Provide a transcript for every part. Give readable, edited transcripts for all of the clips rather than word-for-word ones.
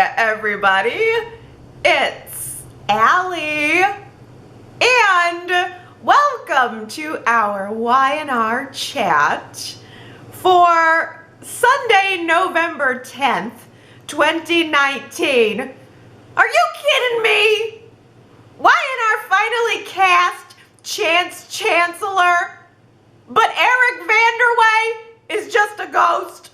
everybody, it's Allie, and welcome to our Y&R Chat for Sunday, November 10th, 2019. Are you kidding me? Y&R finally cast Chance Chancellor, but Eric Vanderway is just a ghost.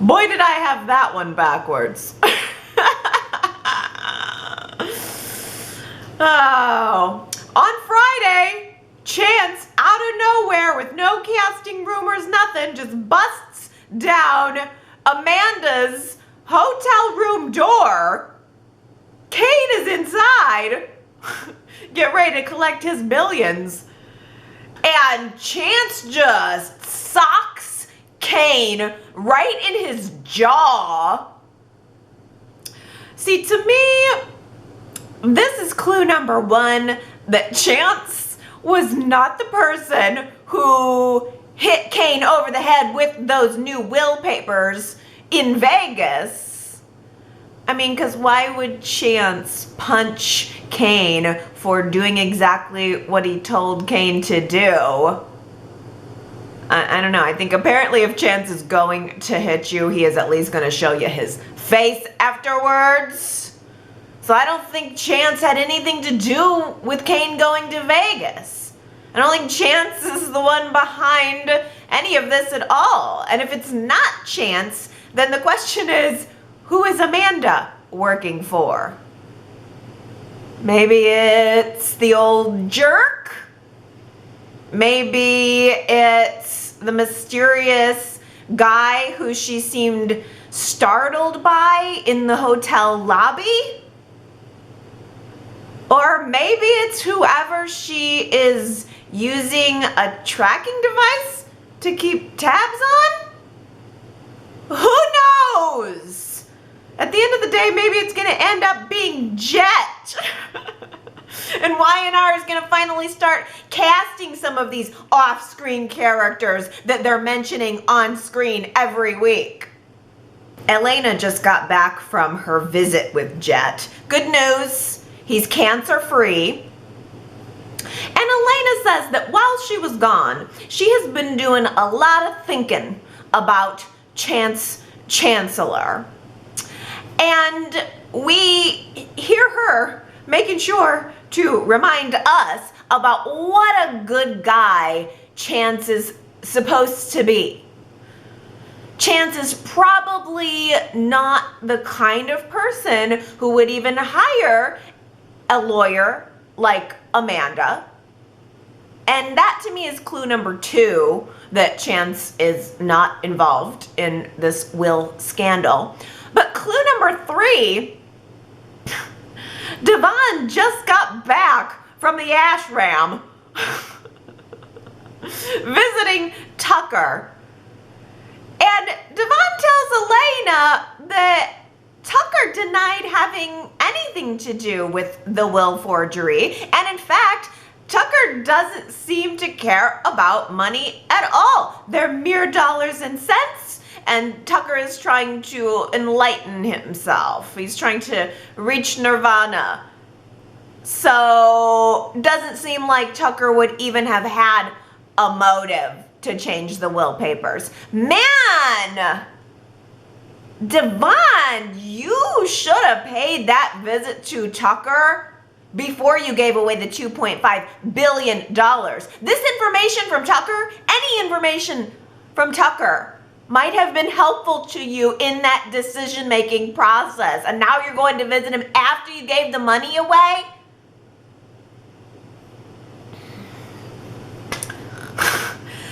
Boy, did I have that one backwards. Oh, on Friday, Chance, out of nowhere, with no casting rumors, nothing, just busts down Amanda's hotel room door. Kane is inside. Get ready to collect his billions. And Chance just socks Kane right in his jaw. See, to me, this is clue number one, that Chance was not the person who hit Kane over the head with those new will papers in Vegas. I mean, because why would Chance punch Kane for doing exactly what he told Kane to do? I don't know. I think apparently if Chance is going to hit you, he is at least going to show you his face afterwards. So I don't think Chance had anything to do with Kane going to Vegas. I don't think Chance is the one behind any of this at all. And if it's not Chance, then the question is, who is Amanda working for? Maybe it's the old jerk? Maybe it's the mysterious guy who she seemed startled by in the hotel lobby? Or maybe it's whoever she is using a tracking device to keep tabs on? Who knows? At the end of the day, maybe it's going to end up being Jet. And Y&R is going to finally start casting some of these off-screen characters that they're mentioning on screen every week. Elena just got back from her visit with Jet. Good news, he's cancer-free. And Elena says that while she was gone, she has been doing a lot of thinking about Chance Chancellor. And we hear her making sure to remind us about what a good guy Chance is supposed to be. Chance is probably not the kind of person who would even hire a lawyer like Amanda. And that to me is clue number two, that Chance is not involved in this will scandal. But clue number three, Devon just got back from the ashram visiting Tucker. And Devon tells Elena that Tucker denied having anything to do with the will forgery. And in fact, Tucker doesn't seem to care about money at all. They're mere dollars and cents. And Tucker is trying to enlighten himself. He's trying to reach nirvana. So, doesn't seem like Tucker would even have had a motive to change the will papers. Man! Devon, you should have paid that visit to Tucker before you gave away the $2.5 billion. This information from Tucker, any information from Tucker, might have been helpful to you in that decision-making process. And now you're going to visit him after you gave the money away?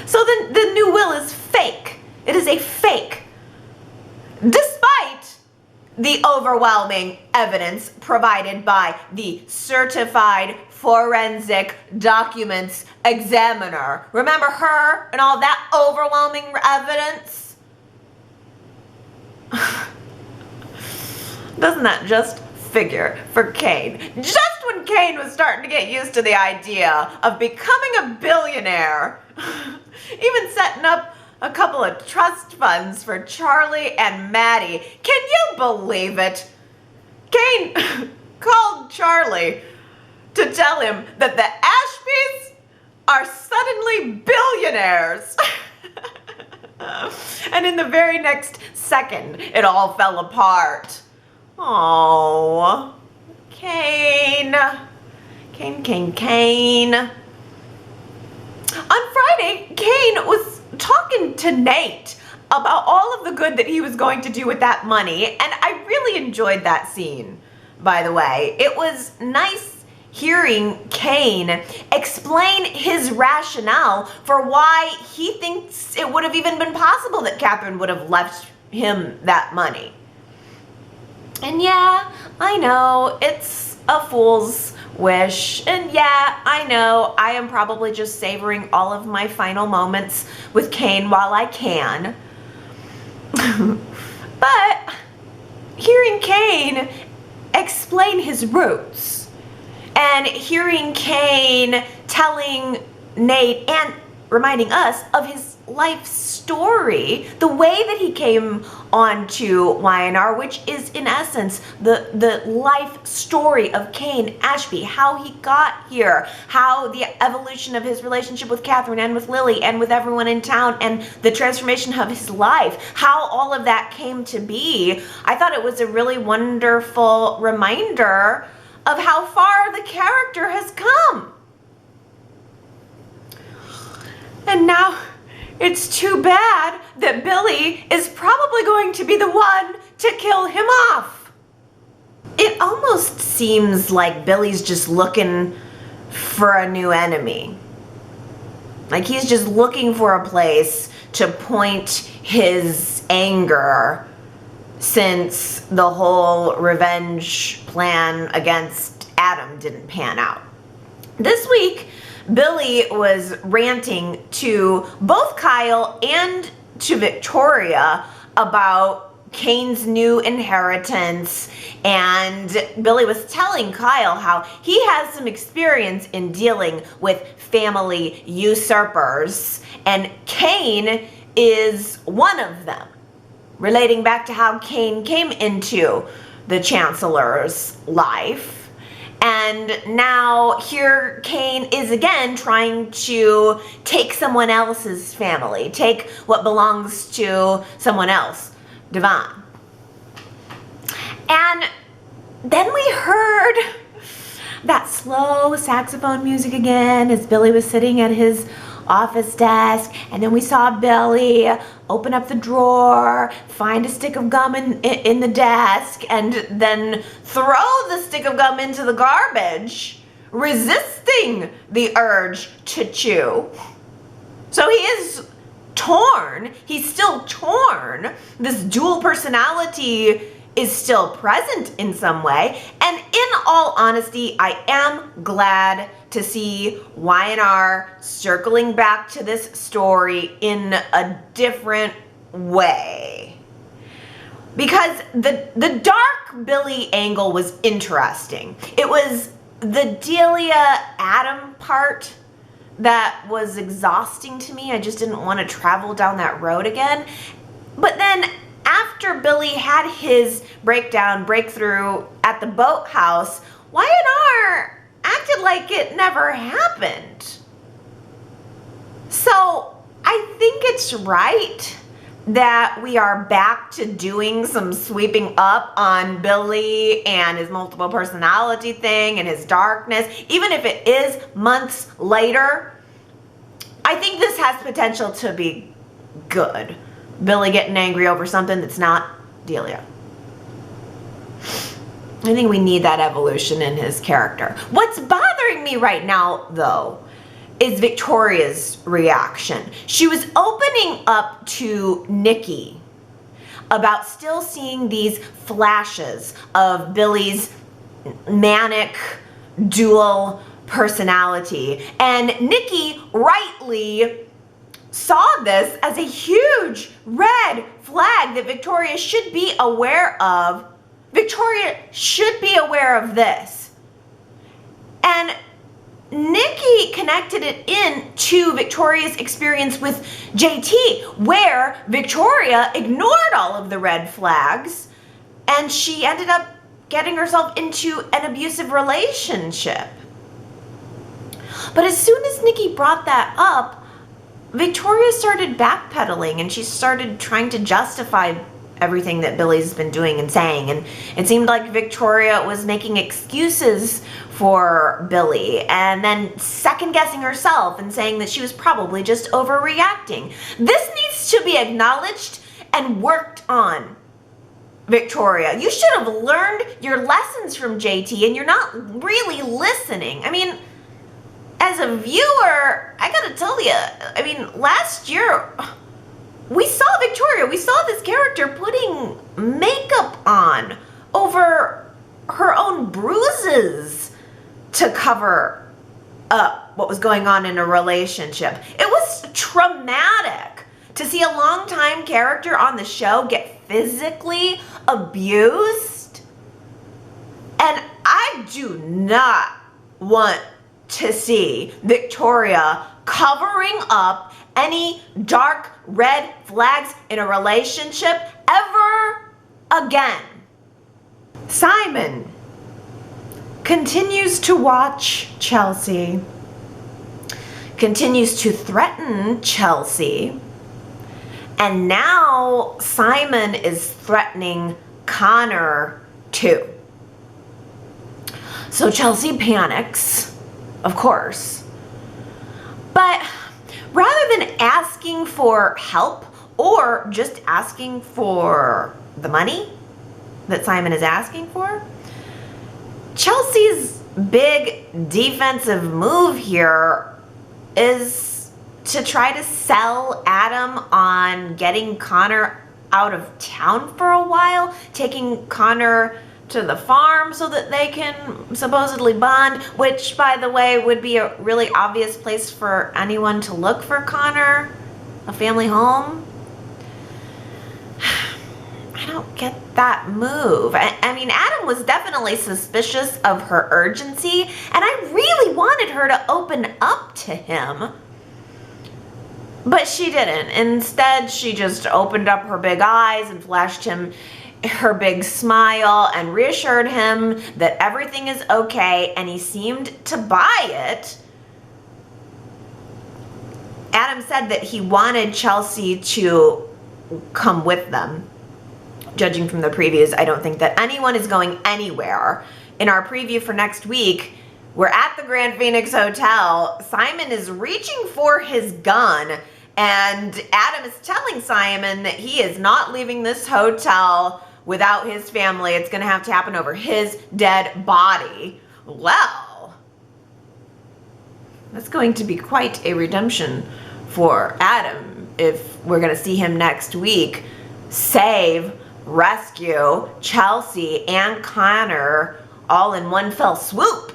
So the new will is fake. It is a fake. Despite the overwhelming evidence provided by the certified forensic documents examiner. Remember her and all that overwhelming evidence? Doesn't that just figure for Kane? Just when Kane was starting to get used to the idea of becoming a billionaire, even setting up a couple of trust funds for Charlie and Maddie. Can you believe it? Kane called Charlie to tell him that the Ashbys are suddenly billionaires. And in the very next second, it all fell apart. Oh, Kane. Kane. On Friday, Kane was talking to Nate about all of the good that he was going to do with that money, and I really enjoyed that scene, by the way. It was nice hearing Kane explain his rationale for why he thinks it would have even been possible that Catherine would have left him that money. And yeah, I know, it's a fool's wish, and yeah, I know I am probably just savoring all of my final moments with Kane while I can. But hearing Kane explain his roots and hearing Kane telling Nate and reminding us of his life story, the way that he came onto Y&R, which is in essence the life story of Kane Ashby, how he got here, how the evolution of his relationship with Catherine and with Lily and with everyone in town, and the transformation of his life, how all of that came to be. I thought it was a really wonderful reminder of how far the character has come. And now it's too bad that Billy is probably going to be the one to kill him off. It almost seems like Billy's just looking for a new enemy. Like he's just looking for a place to point his anger, since the whole revenge plan against Adam didn't pan out. This week, Billy was ranting to both Kyle and to Victoria about Kane's new inheritance, and Billy was telling Kyle how he has some experience in dealing with family usurpers, and Kane is one of them, relating back to how Kane came into the Chancellor's life. And now here Kane is again trying to take someone else's family, take what belongs to someone else, Devon. And then we heard that slow saxophone music again as Billy was sitting at his office desk, and then we saw Billy open up the drawer, find a stick of gum in the desk, and then throw the stick of gum into the garbage, resisting the urge to chew. So he is torn. He's still torn. This dual personality is still present in some way, and in all honesty, I am glad to see Y&R circling back to this story in a different way. Because the dark Billy angle was interesting. It was the Delia Adam part that was exhausting to me. I just didn't want to travel down that road again. But then after Billy had his breakthrough at the boathouse, Y&R acted like it never happened. So I think it's right that we are back to doing some sweeping up on Billy and his multiple personality thing and his darkness, even if it is months later. I think this has potential to be good. Billy getting angry over something that's not Delia. I think we need that evolution in his character. What's bothering me right now, though, is Victoria's reaction. She was opening up to Nikki about still seeing these flashes of Billy's manic dual personality. And Nikki rightly saw this as a huge red flag that Victoria should be aware of. Victoria should be aware of this. And Nikki connected it in to Victoria's experience with JT, where Victoria ignored all of the red flags and she ended up getting herself into an abusive relationship. But as soon as Nikki brought that up, Victoria started backpedaling and she started trying to justify everything that Billy's been doing and saying. And it seemed like Victoria was making excuses for Billy and then second guessing herself and saying that she was probably just overreacting. This needs to be acknowledged and worked on, Victoria. You should have learned your lessons from JT and you're not really listening. I mean, as a viewer, I gotta tell you, I mean, last year, we saw Victoria, we saw this character putting makeup on over her own bruises to cover up what was going on in a relationship. It was traumatic to see a longtime character on the show get physically abused. And I do not want to see Victoria covering up any dark red flags in a relationship ever again. Simon continues to watch Chelsea, continues to threaten Chelsea, and now Simon is threatening Connor too. So Chelsea panics, of course, but rather than asking for help or just asking for the money that Simon is asking for, Chelsea's big defensive move here is to try to sell Adam on getting Connor out of town for a while, taking Connor to the farm so that they can supposedly bond, which, by the way, would be a really obvious place for anyone to look for Connor, a family home. I don't get that move. I mean, Adam was definitely suspicious of her urgency, and I really wanted her to open up to him. But she didn't. Instead, she just opened up her big eyes and flashed him her big smile and reassured him that everything is okay, and he seemed to buy it. Adam said that he wanted Chelsea to come with them. Judging from the previews, I don't think that anyone is going anywhere. In our preview for next week, we're at the Grand Phoenix Hotel. Simon is reaching for his gun, and Adam is telling Simon that he is not leaving this hotel without his family. It's going to have to happen over his dead body. Well, that's going to be quite a redemption for Adam if we're going to see him next week save, rescue Chelsea and Connor all in one fell swoop.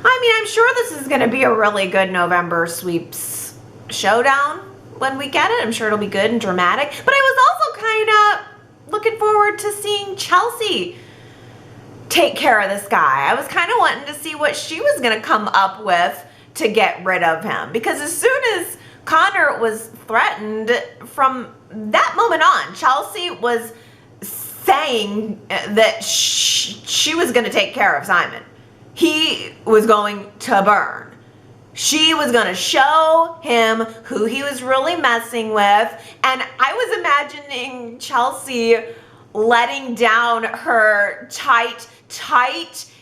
I mean, I'm sure this is going to be a really good November sweeps showdown when we get it. I'm sure it'll be good and dramatic. But I was also kind of looking forward to seeing Chelsea take care of this guy. I was kind of wanting to see what she was going to come up with to get rid of him. Because as soon as Connor was threatened, from that moment on, Chelsea was saying that she was going to take care of Simon. He was going to burn. She was going to show him who he was really messing with. And I was imagining Chelsea letting down her tight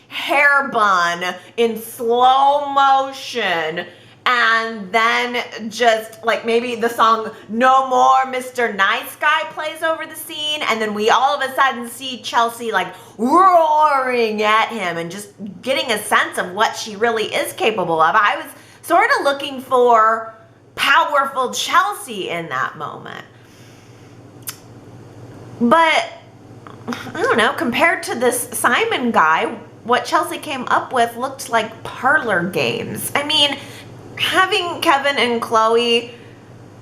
hair bun in slow motion. And then just like maybe the song No More Mr. Nice Guy plays over the scene. And then we all of a sudden see Chelsea like roaring at him and just getting a sense of what she really is capable of. I was sort of looking for powerful Chelsea in that moment. But I don't know, compared to this Simon guy, what Chelsea came up with looked like parlor games. I mean, having Kevin and Chloe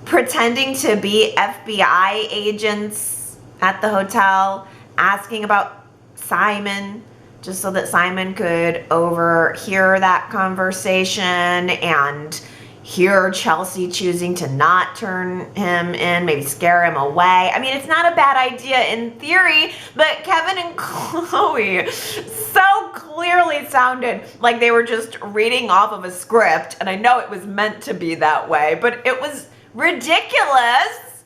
pretending to be FBI agents at the hotel, asking about Simon, just so that Simon could overhear that conversation and hear Chelsea choosing to not turn him in, maybe scare him away. I mean, it's not a bad idea in theory, but Kevin and Chloe so clearly sounded like they were just reading off of a script, and I know it was meant to be that way, but it was ridiculous.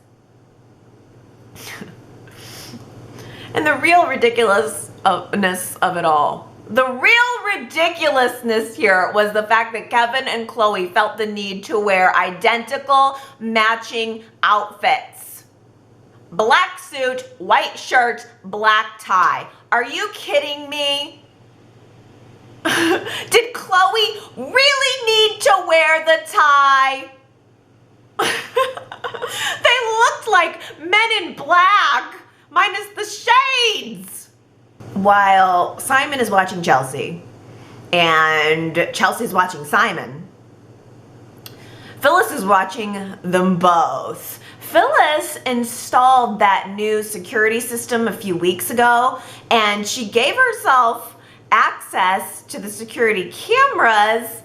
And the real ridiculousness of it all, the real ridiculousness here was the fact that Kevin and Chloe felt the need to wear identical matching outfits. Black suit, white shirt, black tie. Are you kidding me? Did Chloe really need to wear the tie? They looked like Men in Black, minus the shades. While Simon is watching Chelsea and Chelsea's watching Simon, Phyllis is watching them both. Phyllis installed that new security system a few weeks ago, and she gave herself access to the security cameras,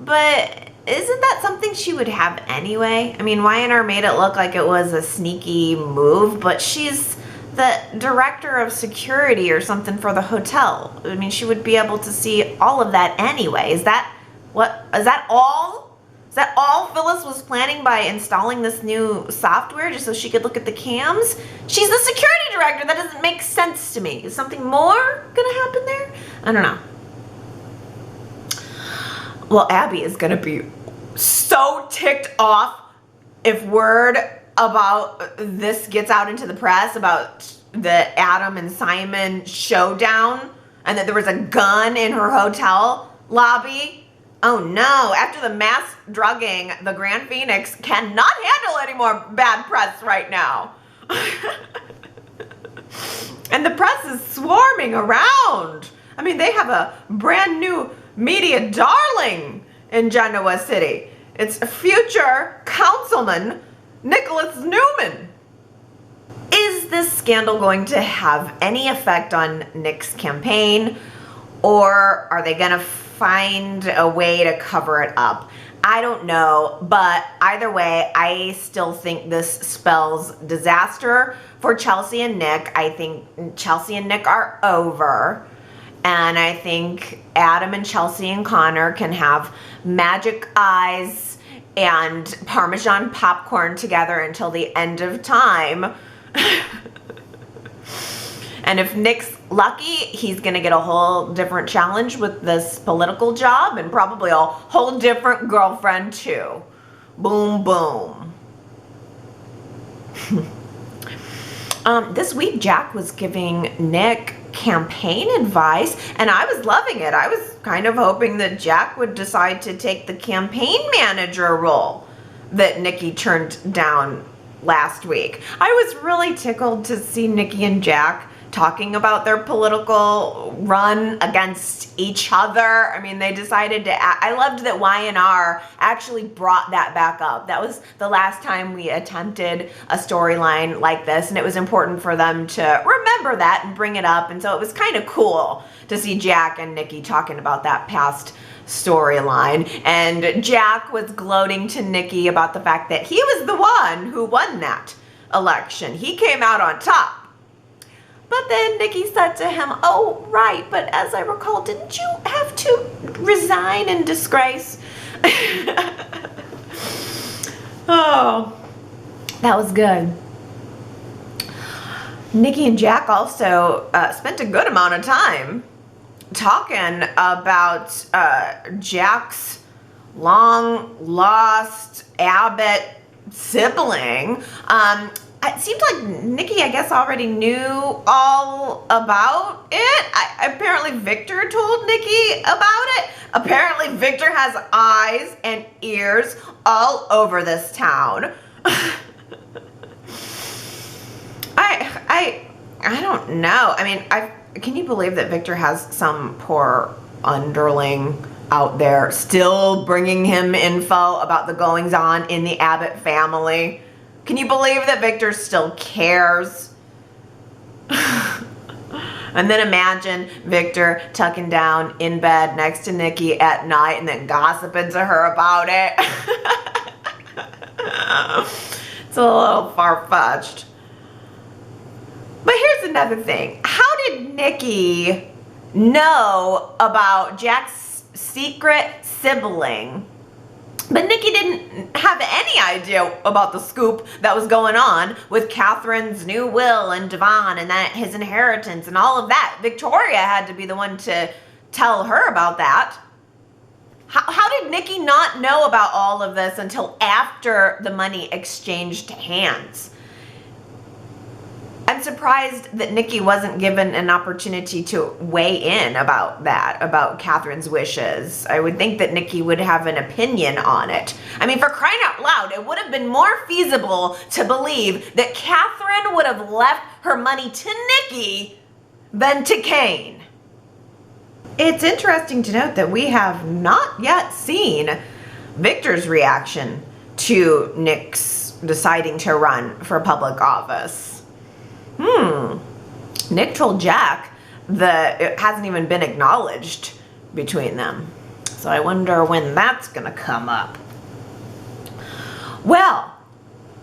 but isn't that something she would have anyway? I mean, Y&R made it look like it was a sneaky move, but she's the director of security or something for the hotel. I mean, she would be able to see all of that anyway. Is that all? Is that all Phyllis was planning by installing this new software, just so she could look at the cams? She's the security director. That doesn't make sense to me. Is something more gonna happen there? I don't know. Well, Abby is gonna be so ticked off if word about this gets out into the press about the Adam and Simon showdown and that there was a gun in her hotel lobby. Oh no, after the mass drugging, the Grand Phoenix cannot handle any more bad press right now. And the press is swarming around. I mean, they have a brand new media darling in Genoa City. It's future councilman Nicholas Newman. Is this scandal going to have any effect on Nick's campaign, or are they going to find a way to cover it up? I don't know, but either way, I still think this spells disaster for Chelsea and Nick. I think Chelsea and Nick are over, and I think Adam and Chelsea and Connor can have magic eyes and Parmesan popcorn together until the end of time. And if Nick's lucky, he's gonna get a whole different challenge with this political job and probably a whole different girlfriend too. Boom, boom. This week, Jack was giving Nick campaign advice, and I was loving it. I was kind of hoping that Jack would decide to take the campaign manager role that Nikki turned down last week. I was really tickled to see Nikki and Jack talking about their political run against each other. I mean, they decided to, I loved that Y&R actually brought that back up. That was the last time we attempted a storyline like this, and it was important for them to remember that and bring it up. And so it was kind of cool to see Jack and Nikki talking about that past storyline. And Jack was gloating to Nikki about the fact that he was the one who won that election. He came out on top. But then Nikki said to him, "Oh, right, but as I recall, didn't you have to resign in disgrace?" Oh, that was good. Nikki and Jack also spent a good amount of time talking about Jack's long-lost Abbott sibling. It seemed like Nikki, I guess, already knew all about it. Apparently Victor told Nikki about it. Apparently Victor has eyes and ears all over this town. I don't know. I mean, can you believe that Victor has some poor underling out there still bringing him info about the goings on in the Abbott family? Can you believe that Victor still cares? I And then imagine Victor tucking down in bed next to Nikki at night and then gossiping to her about it. It's a little far-fetched. But here's another thing. How did Nikki know about Jack's secret sibling? But Nikki didn't have any idea about the scoop that was going on with Catherine's new will and Devon and that his inheritance and all of that. Victoria had to be the one to tell her about that. How did Nikki not know about all of this until after the money exchanged hands? I'm surprised that Nikki wasn't given an opportunity to weigh in about that, about Catherine's wishes. I would think that Nikki would have an opinion on it. I mean, for crying out loud, it would have been more feasible to believe that Catherine would have left her money to Nikki than to Kane. It's interesting to note that we have not yet seen Victor's reaction to Nick's deciding to run for public office. Nick told Jack that it hasn't even been acknowledged between them. So I wonder when that's gonna come up. Well,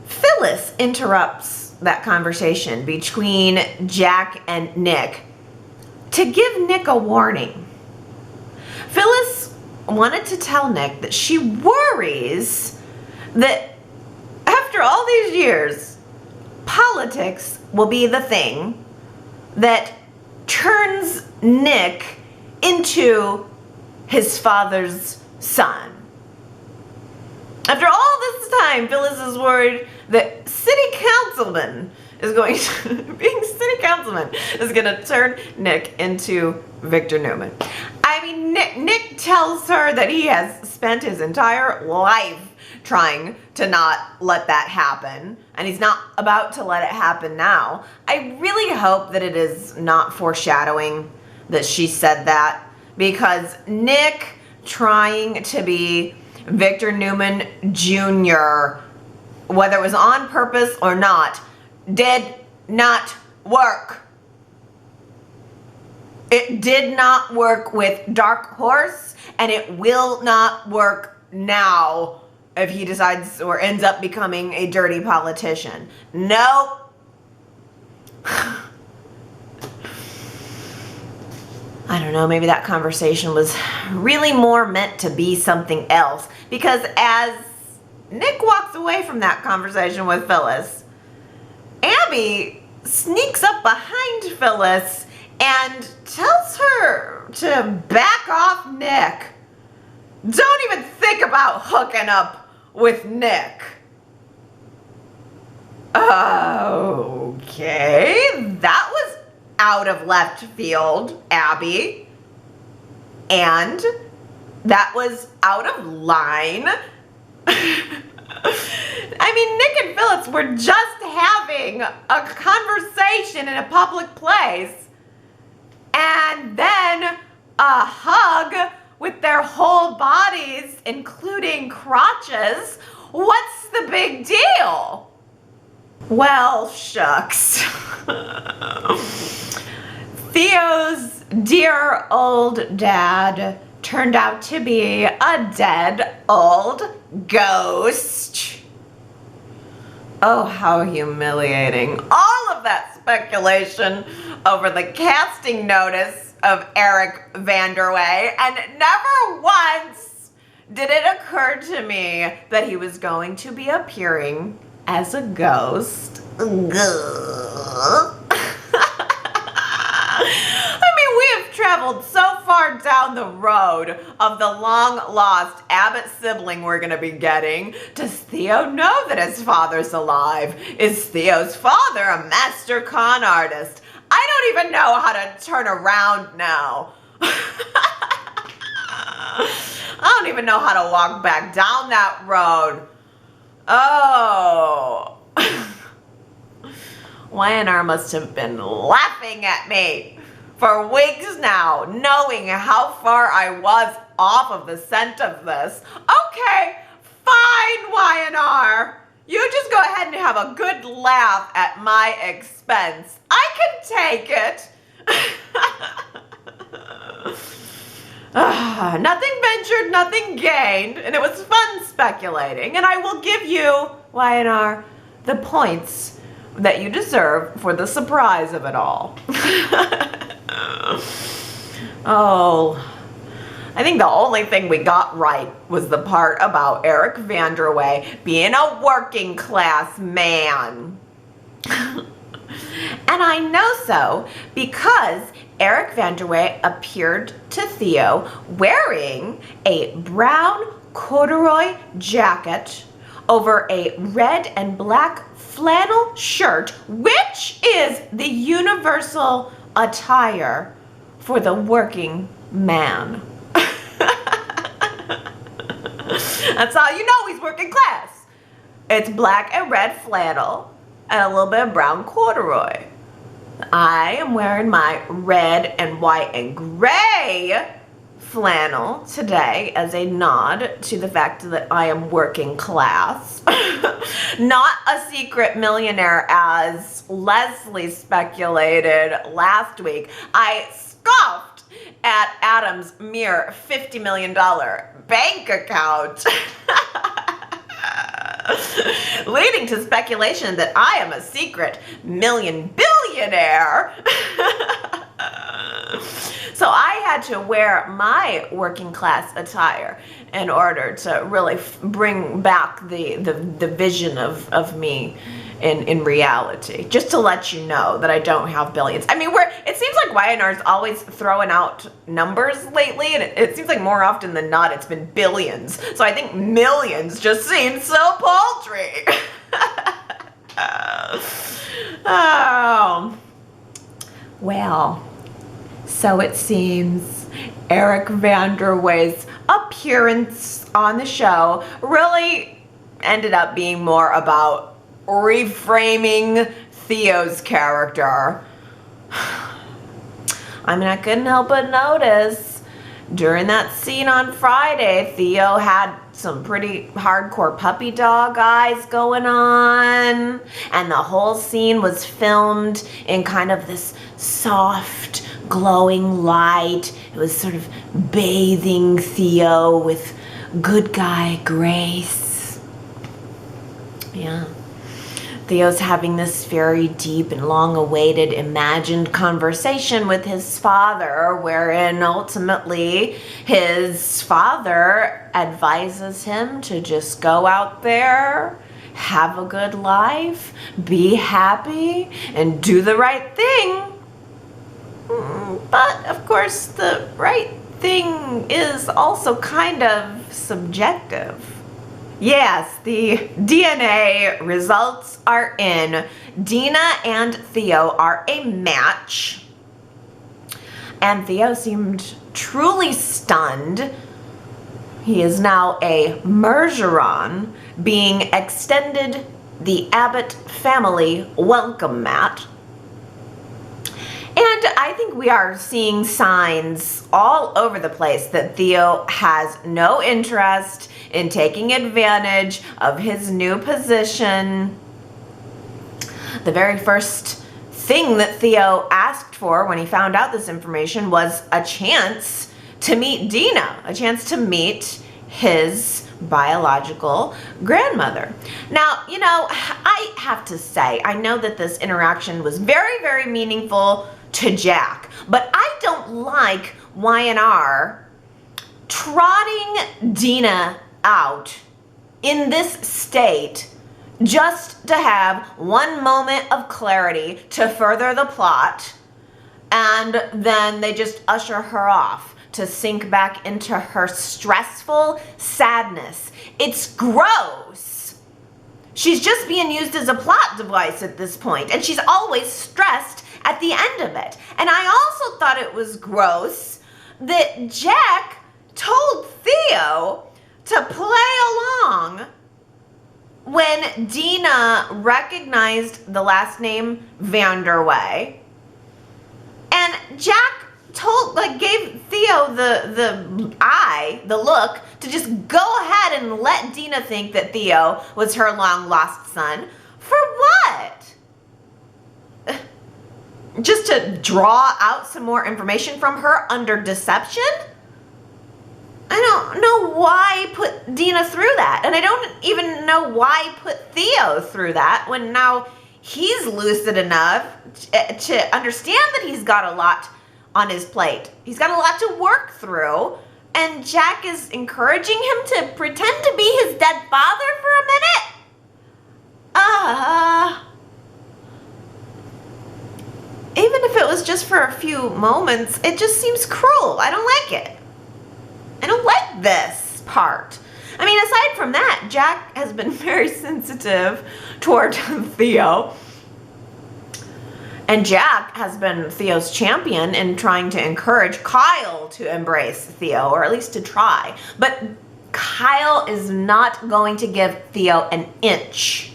Phyllis interrupts that conversation between Jack and Nick to give Nick a warning. Phyllis wanted to tell Nick that she worries that after all these years, politics will be the thing that turns Nick into his father's son. After all this time, Phyllis is worried that being city councilman is going to turn Nick into Victor Newman. I mean, Nick tells her that he has spent his entire life trying to not let that happen, and he's not about to let it happen now. I really hope that it is not foreshadowing that she said that, because Nick trying to be Victor Newman Jr., whether it was on purpose or not, did not work. It did not work with Dark Horse, and it will not work now if he decides or ends up becoming a dirty politician. Nope. I don't know, maybe that conversation was really more meant to be something else, because as Nick walks away from that conversation with Phyllis, Abby sneaks up behind Phyllis and tells her to back off Nick. Don't even think about hooking up with Nick. Okay, that was out of left field, Abby. And that was out of line. I mean, Nick and Phyllis were just having a conversation in a public place, and then a hug with their whole bodies, including crotches. What's the big deal? Well, shucks. Theo's dear old dad turned out to be a dead old ghost. Oh, how humiliating. All of that speculation over the casting notice of Eric Vanderway, and never once did it occur to me that he was going to be appearing as a ghost. I mean, we have traveled so far down the road of the long-lost Abbott sibling we're going to be getting. Does Theo know that his father's alive? Is Theo's father a master con artist? I don't even know how to turn around now. I don't even know how to walk back down that road. Oh. Y&R must have been laughing at me for weeks now, knowing how far I was off of the scent of this. Okay, fine, Y&R. You just go ahead and have a good laugh at my expense. I can take it. Nothing ventured, nothing gained, and it was fun speculating. And I will give you, Y&R, the points that you deserve for the surprise of it all. Oh, I think the only thing we got right was the part about Eric Vanderway being a working class man. And I know so because Eric Vanderway appeared to Theo wearing a brown corduroy jacket over a red and black flannel shirt, which is the universal attire for the working man. That's how you know he's working class. It's black and red flannel and a little bit of brown corduroy. I am wearing my red and white and gray flannel today as a nod to the fact that I am working class. Not a secret millionaire as Leslie speculated last week. I scoffed at Adam's mere $50 million bank account. Leading to speculation that I am a secret billionaire. So I had to wear my working class attire in order to really bring back the vision of me in reality. Just to let you know that I don't have billions. I mean, it seems like Y&R's always throwing out numbers lately, and it seems like more often than not it's been billions. So I think millions just seems so paltry. Oh. Well, so it seems Eric Vanderway's appearance on the show really ended up being more about reframing Theo's character. I mean, I couldn't help but notice during that scene on Friday, Theo had some pretty hardcore puppy dog eyes going on, and the whole scene was filmed in kind of this soft, glowing light. It was sort of bathing Theo with good guy grace. Yeah. Theo's having this very deep and long-awaited imagined conversation with his father, wherein ultimately his father advises him to just go out there, have a good life, be happy, and do the right thing. But, of course, the right thing is also kind of subjective. Yes, the DNA results are in. Dina and Theo are a match. And Theo seemed truly stunned. He is now a Mergeron, being extended the Abbott family welcome mat. And I think we are seeing signs all over the place that Theo has no interest in taking advantage of his new position. The very first thing that Theo asked for when he found out this information was a chance to meet Dina, a chance to meet his biological grandmother. Now, you know, I have to say, I know that this interaction was very, very meaningful to Jack, but I don't like Y&R trotting Dina out in this state just to have one moment of clarity to further the plot, and then they just usher her off to sink back into her stressful sadness. It's gross. She's just being used as a plot device at this point, and she's always stressed at the end of it. And I also thought it was gross that Jack told Theo to play along when Dina recognized the last name Vanderway. And Jack gave Theo the look to just go ahead and let Dina think that Theo was her long lost son. For what? just to draw out some more information from her under deception? I don't know why put Dina through that. And I don't even know why put Theo through that when now he's lucid enough to understand that he's got a lot on his plate. He's got a lot to work through. And Jack is encouraging him to pretend to be his dead father for a minute? Even if it was just for a few moments, it just seems cruel. I don't like it. I don't like this part. I mean, aside from that, Jack has been very sensitive toward Theo. And Jack has been Theo's champion in trying to encourage Kyle to embrace Theo, or at least to try. But Kyle is not going to give Theo an inch,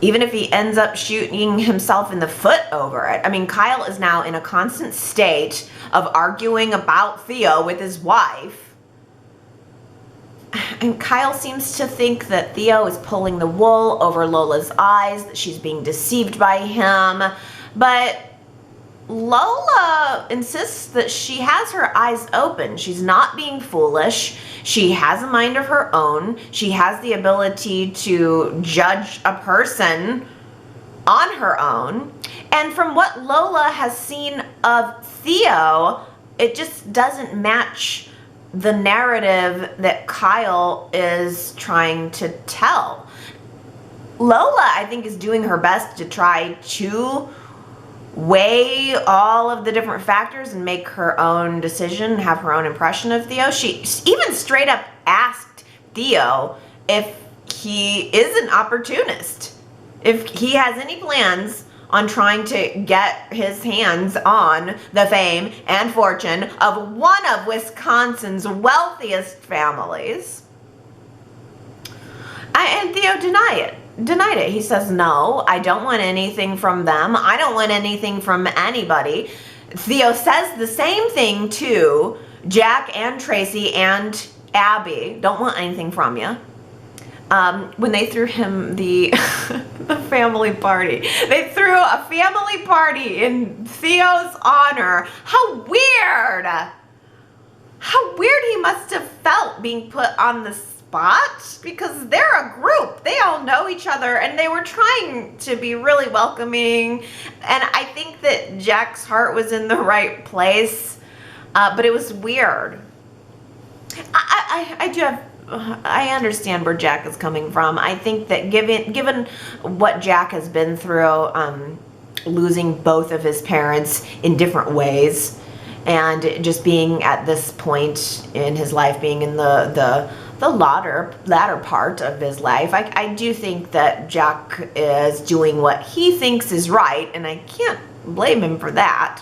even if he ends up shooting himself in the foot over it. I mean, Kyle is now in a constant state of arguing about Theo with his wife. And Kyle seems to think that Theo is pulling the wool over Lola's eyes, that she's being deceived by him. But Lola insists that she has her eyes open. She's not being foolish. She has a mind of her own. She has the ability to judge a person on her own. And from what Lola has seen of Theo, it just doesn't match the narrative that Kyle is trying to tell. Lola, I think, is doing her best to try to weigh all of the different factors and make her own decision, have her own impression of Theo. She even straight up asked Theo if he is an opportunist, if he has any plans on trying to get his hands on the fame and fortune of one of Wisconsin's wealthiest families. And Theo denied it. He says, no, I don't want anything from them. I don't want anything from anybody. Theo says the same thing to Jack and Tracy and Abby. Don't want anything from you. When they threw him the family party. They threw a family party in Theo's honor. How weird! How weird he must have felt being put on the spot, because they're a group. They all know each other and they were trying to be really welcoming. And I think that Jack's heart was in the right place, but it was weird. I understand where Jack is coming from. I think that given what Jack has been through, losing both of his parents in different ways, and just being at this point in his life, being in the latter part of his life, I do think that Jack is doing what he thinks is right, and I can't blame him for that.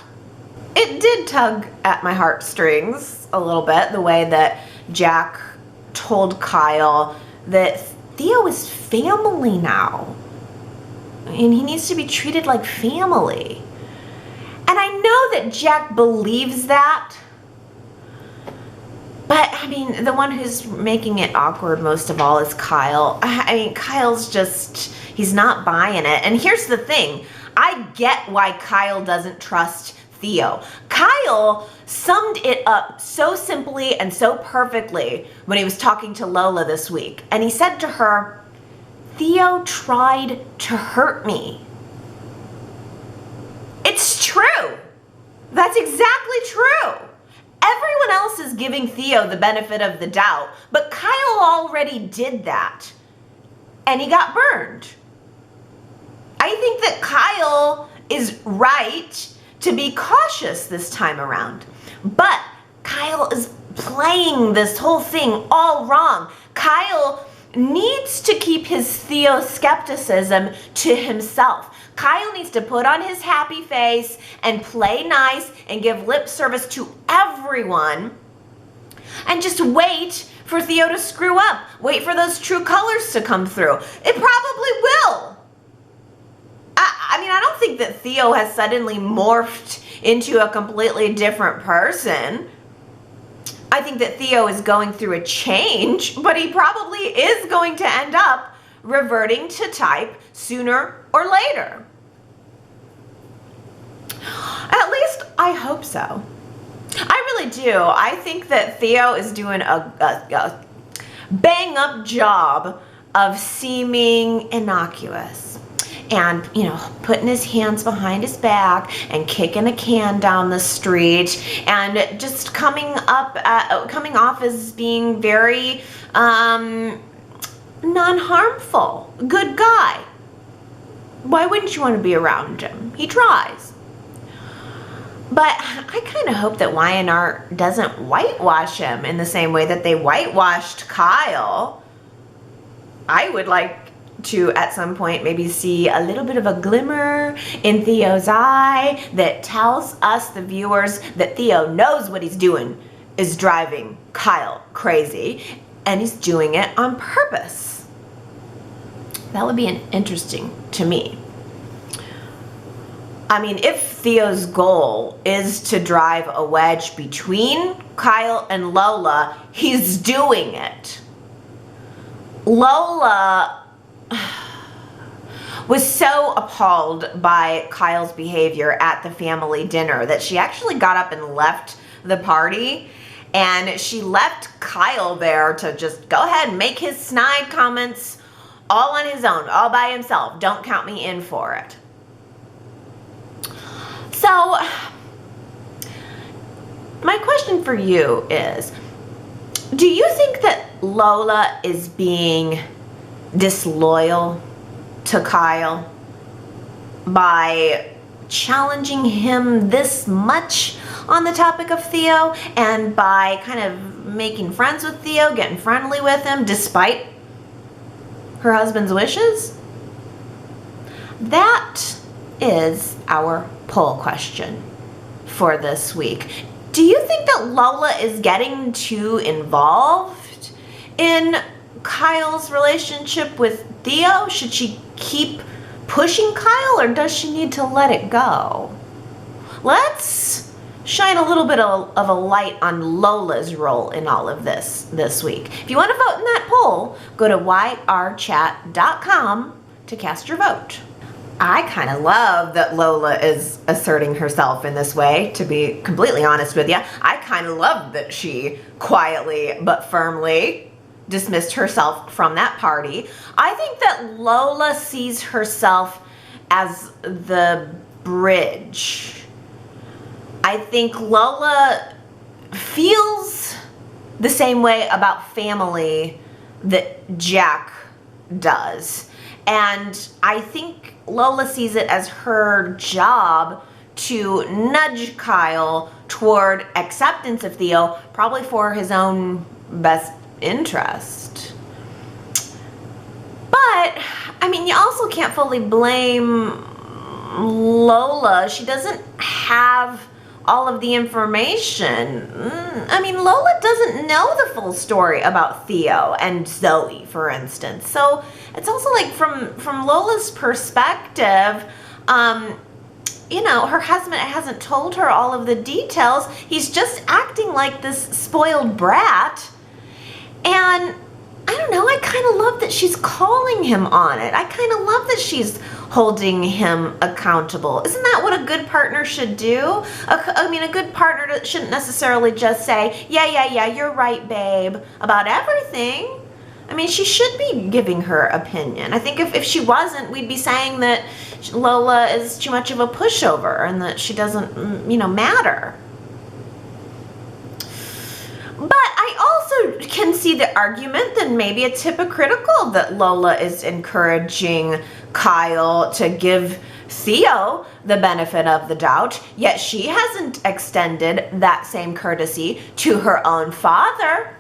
It did tug at my heartstrings a little bit, the way that Jack told Kyle that Theo is family now, and he needs to be treated like family. And I know that Jack believes that, but I mean, the one who's making it awkward most of all is Kyle. I mean, Kyle's just, he's not buying it. And here's the thing, I get why Kyle doesn't trust Theo. Kyle summed it up so simply and so perfectly when he was talking to Lola this week. And he said to her, Theo tried to hurt me. It's true. That's exactly true. Everyone else is giving Theo the benefit of the doubt, but Kyle already did that. And he got burned. I think that Kyle is right to be cautious this time around. But Kyle is playing this whole thing all wrong. Kyle needs to keep his Theo skepticism to himself. Kyle needs to put on his happy face and play nice and give lip service to everyone and just wait for Theo to screw up. Wait for those true colors to come through. It probably will. I mean, I don't think that Theo has suddenly morphed into a completely different person. I think that Theo is going through a change, but he probably is going to end up reverting to type sooner or later. I hope so. I really do. I think that Theo is doing a bang-up job of seeming innocuous and, you know, putting his hands behind his back and kicking a can down the street and just coming off as being very non-harmful, good guy. Why wouldn't you want to be around him? He tries. But I kind of hope that Y&R doesn't whitewash him in the same way that they whitewashed Kyle. I would like to, at some point, maybe see a little bit of a glimmer in Theo's eye that tells us, the viewers, that Theo knows what he's doing is driving Kyle crazy, and he's doing it on purpose. That would be interesting to me. I mean, if Theo's goal is to drive a wedge between Kyle and Lola, he's doing it. Lola was so appalled by Kyle's behavior at the family dinner that she actually got up and left the party, and she left Kyle there to just go ahead and make his snide comments all on his own, all by himself. Don't count me in for it. So, my question for you is, do you think that Lola is being disloyal to Kyle by challenging him this much on the topic of Theo and by kind of making friends with Theo, getting friendly with him despite her husband's wishes? That is our poll question for this week. Do you think that Lola is getting too involved in Kyle's relationship with Theo? Should she keep pushing Kyle, or does she need to let it go? Let's shine a little bit of a light on Lola's role in all of this week. If you want to vote in that poll, go to yrchat.com to cast your vote. I kind of love that Lola is asserting herself in this way, to be completely honest with you. I kind of love that she quietly but firmly dismissed herself from that party. I think that Lola sees herself as the bridge. I think Lola feels the same way about family that Jack does. And I think Lola sees it as her job to nudge Kyle toward acceptance of Theo, probably for his own best interest. But, I mean, you also can't fully blame Lola. She doesn't have all of the information. I mean, Lola doesn't know the full story about Theo and Zoe, for instance. So it's also like from Lola's perspective, you know, her husband hasn't told her all of the details. He's just acting like this spoiled brat. And I don't know, I kind of love that she's calling him on it. I kind of love that she's holding him accountable. Isn't that what a good partner should do? I mean, a good partner shouldn't necessarily just say, yeah, you're right, babe, about everything. I mean, she should be giving her opinion. I think if she wasn't, we'd be saying that Lola is too much of a pushover and that she doesn't, you know, matter. But I also can see the argument that maybe it's hypocritical that Lola is encouraging Kyle to give Theo the benefit of the doubt, yet she hasn't extended that same courtesy to her own father.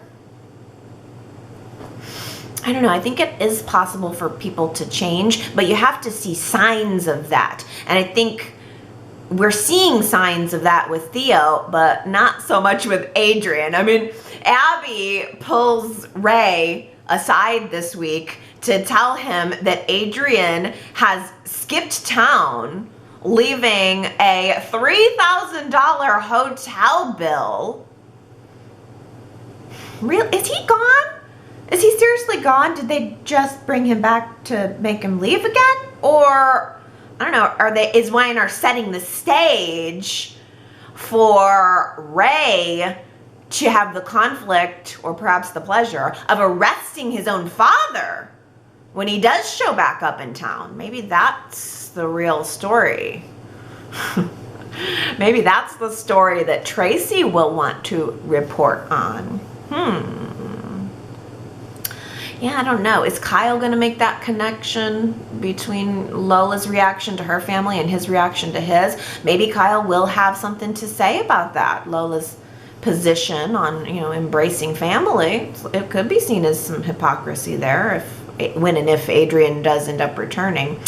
I don't know, I think it is possible for people to change, but you have to see signs of that. And I think we're seeing signs of that with Theo, but not so much with Adrian. I mean, Abby pulls Ray aside this week to tell him that Adrian has skipped town, leaving a $3,000 hotel bill. Really? Is he gone? Is he seriously gone? Did they just bring him back to make him leave again? Or, I don't know, is Y&R setting the stage for Ray to have the conflict, or perhaps the pleasure, of arresting his own father when he does show back up in town. Maybe that's the real story. Maybe that's the story that Tracy will want to report on. Yeah, I don't know. Is Kyle going to make that connection between Lola's reaction to her family and his reaction to his? Maybe Kyle will have something to say about that. Lola's position on, embracing family. It could be seen as some hypocrisy there when and if Adrian does end up returning.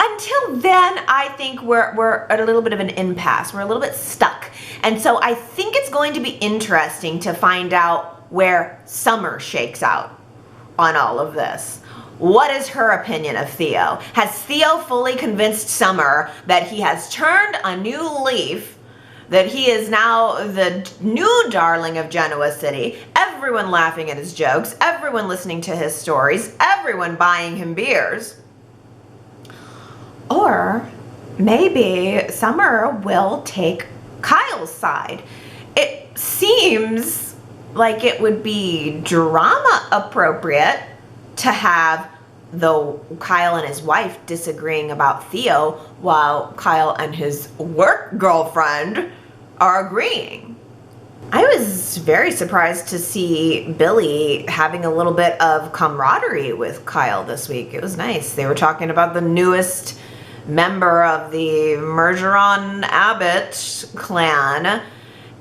Until then, I think we're at a little bit of an impasse. We're a little bit stuck. And so I think it's going to be interesting to find out where Summer shakes out on all of this. What is her opinion of Theo? Has Theo fully convinced Summer that he has turned a new leaf, that he is now the new darling of Genoa City, everyone laughing at his jokes, everyone listening to his stories, everyone buying him beers? Or maybe Summer will take Kyle's side. It seems like it would be drama appropriate to have Kyle and his wife disagreeing about Theo while Kyle and his work girlfriend are agreeing. I was very surprised to see Billy having a little bit of camaraderie with Kyle this week. It was nice. They were talking about the newest member of the Mergeron Abbott clan,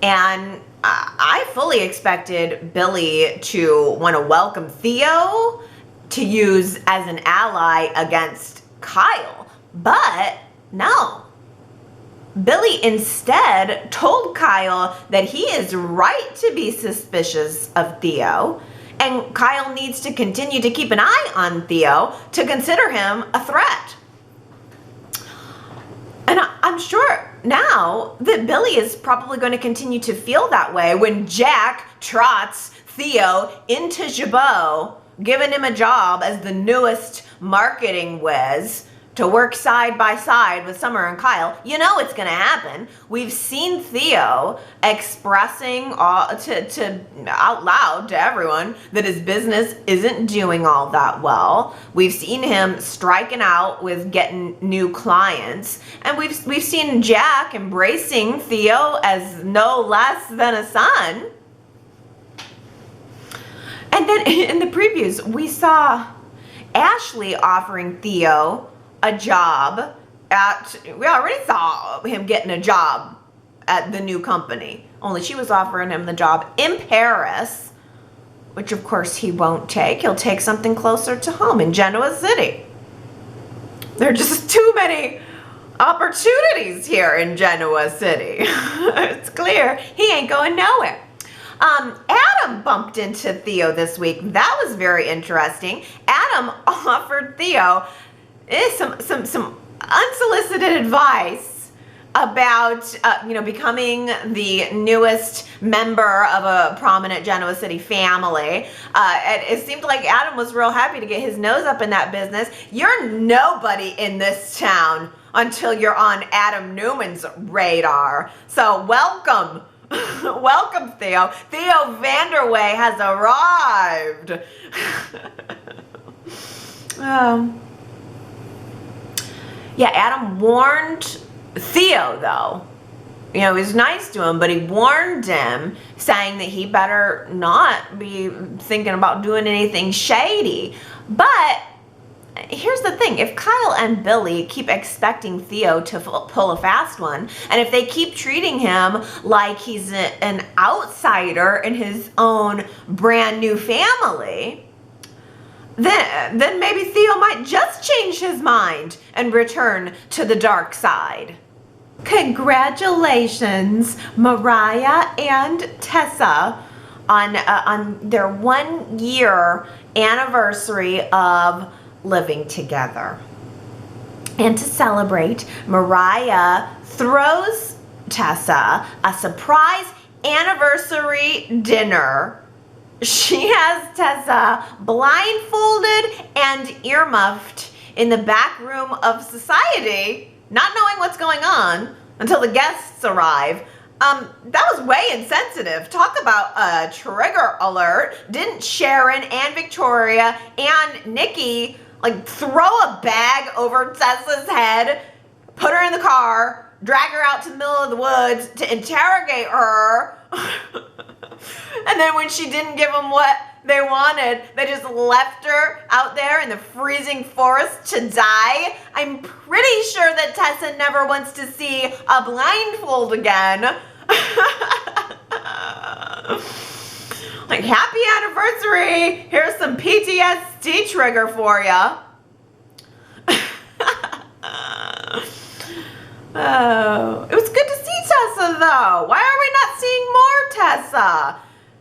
and I fully expected Billy to want to welcome Theo to use as an ally against Kyle, but no. Billy instead told Kyle that he is right to be suspicious of Theo, and Kyle needs to continue to keep an eye on Theo to consider him a threat. And I'm sure now that Billy is probably going to continue to feel that way when Jack trots Theo into Jabot, giving him a job as the newest marketing whiz to work side by side with Summer and Kyle. You know it's going to happen. We've seen Theo expressing out loud to everyone that his business isn't doing all that well. We've seen him striking out with getting new clients. And we've seen Jack embracing Theo as no less than a son. And then in the previews, we saw Ashley offering Theo a job we already saw him getting a job at the new company. Only she was offering him the job in Paris, which of course he won't take. He'll take something closer to home in Genoa City. There are just too many opportunities here in Genoa City. It's clear he ain't going nowhere. Adam bumped into Theo this week. That was very interesting. Adam offered Theo some unsolicited advice about becoming the newest member of a prominent Genoa City family. And it seemed like Adam was real happy to get his nose up in that business. You're nobody in this town until you're on Adam Newman's radar. So welcome. Welcome, Theo. Theo Vanderway has arrived. Yeah, Adam warned Theo, though. He was nice to him, but he warned him, saying that he better not be thinking about doing anything shady. But here's the thing. If Kyle and Billy keep expecting Theo to pull a fast one, and if they keep treating him like he's an outsider in his own brand new family, then maybe Theo might just change his mind and return to the dark side. Congratulations, Mariah and Tessa, on their 1 year anniversary of living together. And to celebrate, Mariah throws Tessa a surprise anniversary dinner. She has Tessa blindfolded and earmuffed in the back room of society, not knowing what's going on, until the guests arrive. That was way insensitive. Talk about a trigger alert. Didn't Sharon and Victoria and Nikki like throw a bag over Tessa's head, put her in the car, drag her out to the middle of the woods to interrogate her? And then when she didn't give them what they wanted, they just left her out there in the freezing forest to die? I'm pretty sure that Tessa never wants to see a blindfold again. Like, happy anniversary. Here's some PTSD trigger for ya. Oh, it was good to see Tessa though. Why are we not seeing more Tessa?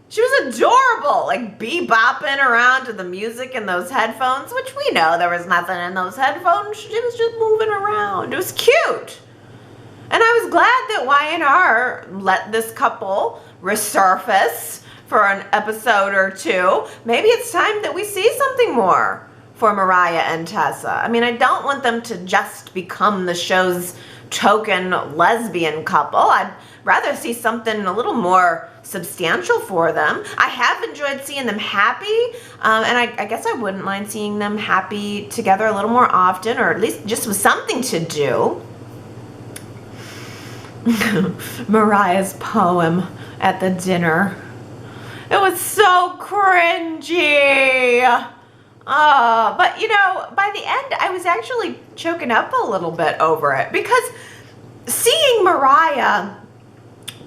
She was adorable, like bebopping around to the music in those headphones, which we know there was nothing in those headphones. She was just moving around. It was cute. And I was glad that Y&R let this couple resurface for an episode or two. Maybe it's time that we see something more for Mariah and Tessa. I mean, I don't want them to just become the show's token lesbian couple. I'd rather see something a little more substantial for them. I have enjoyed seeing them happy, and I guess I wouldn't mind seeing them happy together a little more often, or at least just with something to do. Mariah's poem at the dinner. It was so cringy. But you know, by the end, I was actually choking up a little bit over it, because seeing Mariah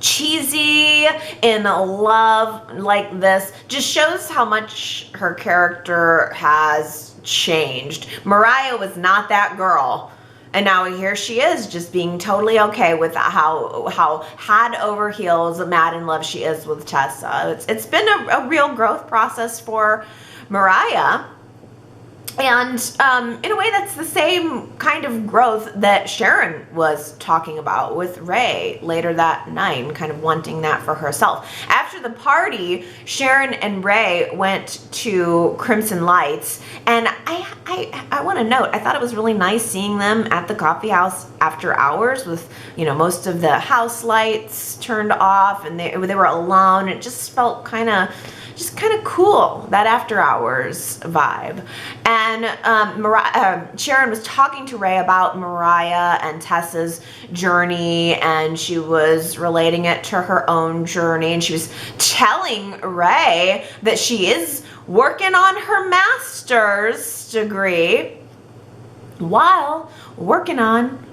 cheesy in love like this just shows how much her character has changed. Mariah was not that girl, and now here she is, just being totally okay with how head over heels mad in love she is with Tessa. It's been a real growth process for Mariah. And in a way, that's the same kind of growth that Sharon was talking about with Ray later that night, and kind of wanting that for herself. After the party, Sharon and Ray went to Crimson Lights, and I want to note, I thought it was really nice seeing them at the coffee house after hours with, you know, most of the house lights turned off, and they were alone. It just felt kind of cool, that after hours vibe. And Sharon was talking to Ray about Mariah and Tessa's journey, and she was relating it to her own journey, and she was telling Ray that she is working on her master's degree while working on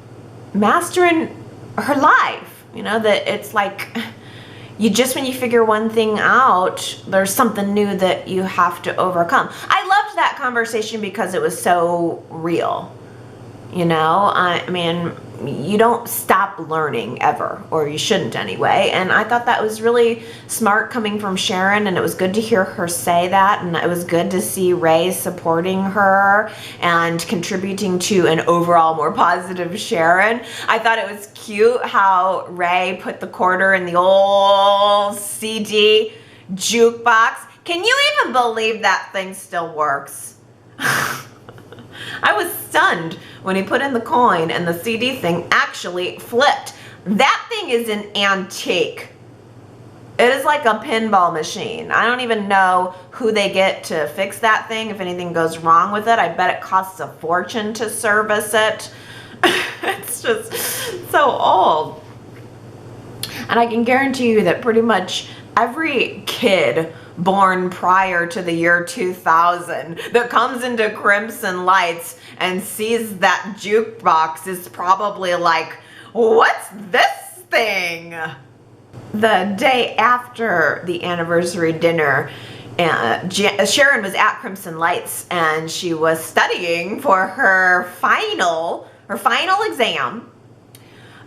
mastering her life. You know, that it's like, when you figure one thing out, there's something new that you have to overcome. I loved that conversation because it was so real. You know, I mean, you don't stop learning ever, or you shouldn't anyway. And I thought that was really smart coming from Sharon, and it was good to hear her say that, and it was good to see Ray supporting her and contributing to an overall more positive Sharon. I thought it was cute how Ray put the quarter in the old CD jukebox. Can you even believe that thing still works? I was stunned when he put in the coin and the CD thing actually flipped. That thing is an antique. It is like a pinball machine. I don't even know who they get to fix that thing if anything goes wrong with it. I bet it costs a fortune to service it. It's just so old. And I can guarantee you that pretty much every kid born prior to the year 2000 that comes into Crimson Lights and sees that jukebox is probably like, what's this thing? The day after the anniversary dinner, Sharon was at Crimson Lights, and she was studying for her final exam.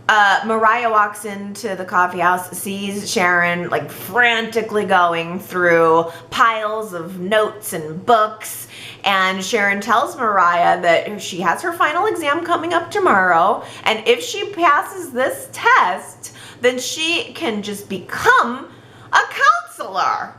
Mariah walks into the coffee house, sees Sharon like frantically going through piles of notes and books, and Sharon tells Mariah that she has her final exam coming up tomorrow, and if she passes this test, then she can just become a counselor.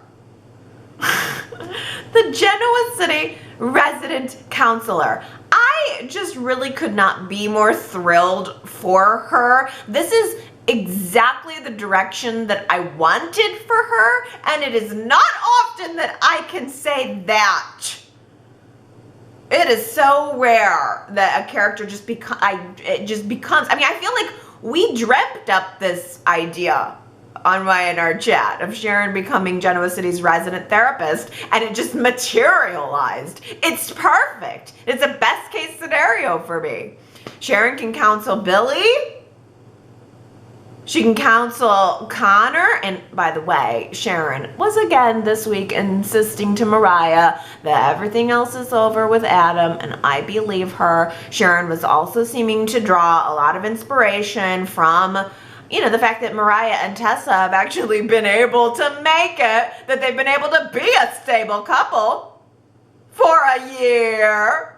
The Genoa City resident counselor. I I just really could not be more thrilled for her. This is exactly the direction that I wanted for her, and it is not often that I can say that. It is so rare that a character just becomes, I mean, I feel like we dreamt up this idea on Y&R Chat of Sharon becoming Genoa City's resident therapist, and it just materialized. It's perfect. It's a best case scenario for me. Sharon can counsel Billy. She can counsel Connor, and by the way, Sharon was again this week insisting to Mariah that everything else is over with Adam, and I believe her. Sharon was also seeming to draw a lot of inspiration from, you know, the fact that Mariah and Tessa have actually been able to make it, that they've been able to be a stable couple for a year.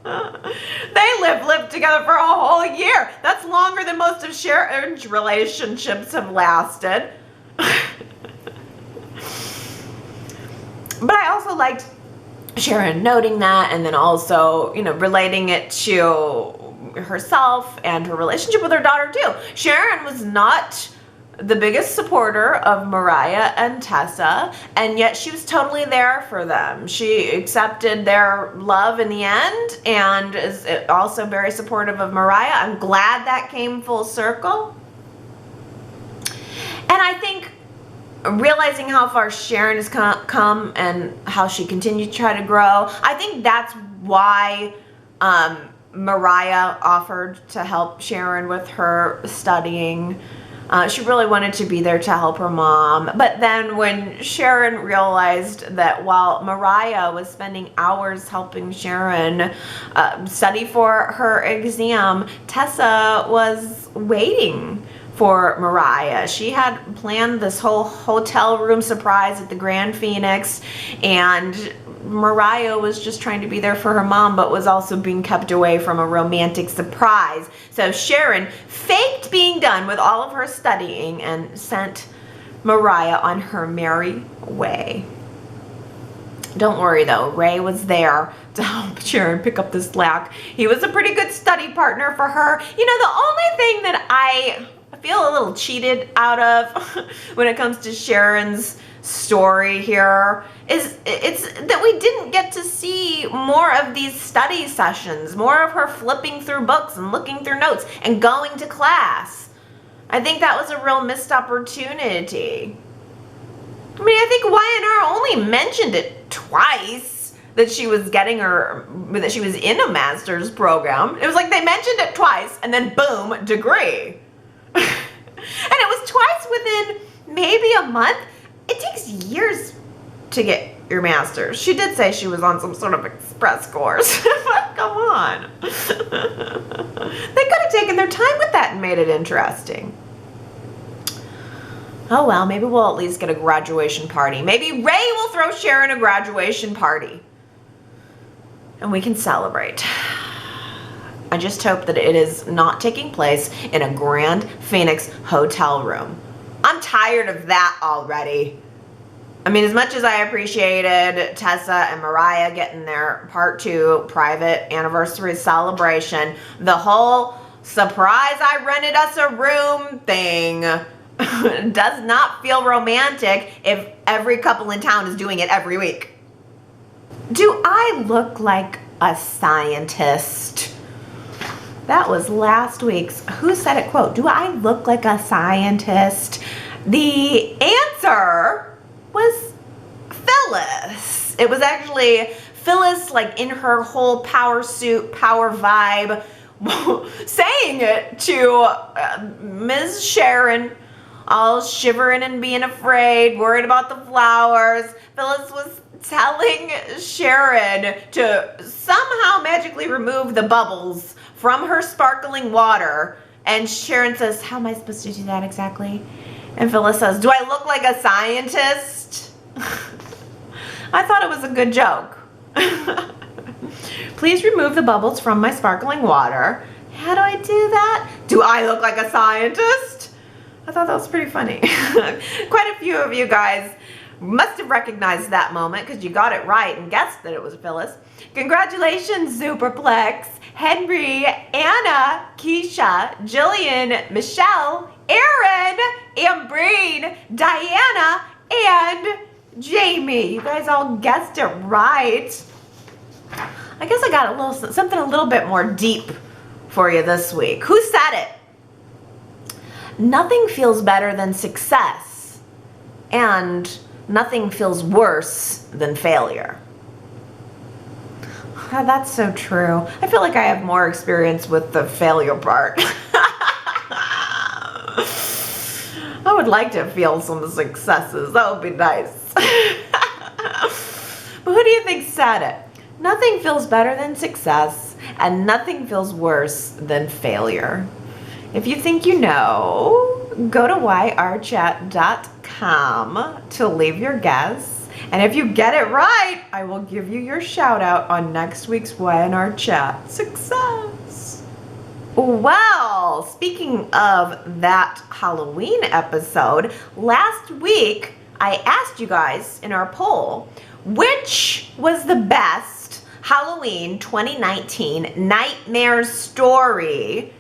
They lived together for a whole year. That's longer than most of Sharon's relationships have lasted. But I also liked Sharon noting that, and then also, you know, relating it to herself and her relationship with her daughter too. Sharon was not the biggest supporter of Mariah and Tessa, and yet she was totally there for them. She accepted their love in the end and is also very supportive of Mariah. I'm glad that came full circle. And I think realizing how far Sharon has come and how she continued to try to grow, I think that's why Mariah offered to help Sharon with her studying. She really wanted to be there to help her mom. But then when Sharon realized that while Mariah was spending hours helping Sharon study for her exam, Tessa was waiting for Mariah. She had planned this whole hotel room surprise at the Grand Phoenix, and Mariah was just trying to be there for her mom, but was also being kept away from a romantic surprise. So Sharon faked being done with all of her studying and sent Mariah on her merry way. Don't worry though, Ray was there to help Sharon pick up the slack. He was a pretty good study partner for her. You know, the only thing that I feel a little cheated out of when it comes to Sharon's story here is it's that we didn't get to see more of these study sessions, more of her flipping through books and looking through notes and going to class. I think that was a real missed opportunity. I mean, I think Y&R only mentioned it twice that she was getting that she was in a master's program. It was like they mentioned it twice and then boom, degree. And it was twice within maybe a month. It takes years to get your master's. She did say she was on some sort of express course. But come on. They could have taken their time with that and made it interesting. Oh well, maybe we'll at least get a graduation party. Maybe Ray will throw Sharon a graduation party. And we can celebrate. I just hope that it is not taking place in a Grand Phoenix hotel room. I'm tired of that already. I mean, as much as I appreciated Tessa and Mariah getting their part 2 private anniversary celebration, the whole surprise I rented us a room thing does not feel romantic if every couple in town is doing it every week. Do I look like a scientist? That was last week's Who Said It quote. Do I look like a scientist? The answer was Phyllis. It was actually Phyllis, like in her whole power suit, power vibe, saying it to Ms. Sharon, all shivering and being afraid, worried about the flowers. Phyllis was telling Sharon to somehow magically remove the bubbles from her sparkling water. And Sharon says, how am I supposed to do that exactly? And Phyllis says, do I look like a scientist? I thought it was a good joke. Please remove the bubbles from my sparkling water. How do I do that? Do I look like a scientist? I thought that was pretty funny. Quite a few of you guys must have recognized that moment because you got it right and guessed that it was Phyllis. Congratulations, Superplex, Henry, Anna, Keisha, Jillian, Michelle, Aaron, Ambreen, Diana, and Jamie. You guys all guessed it right. I guess I got a little something a little bit more deep for you this week. Who said it? Nothing feels better than success, and nothing feels worse than failure. Oh, that's so true. I feel like I have more experience with the failure part. I would like to feel some successes. That would be nice. But who do you think said it? Nothing feels better than success, and nothing feels worse than failure. If you think you know, go to yrchat.com to leave your guess. And if you get it right, I will give you your shout out on next week's Y&R Chat. Success! Well, speaking of that Halloween episode, last week I asked you guys in our poll, which was the best Halloween 2019 nightmare story?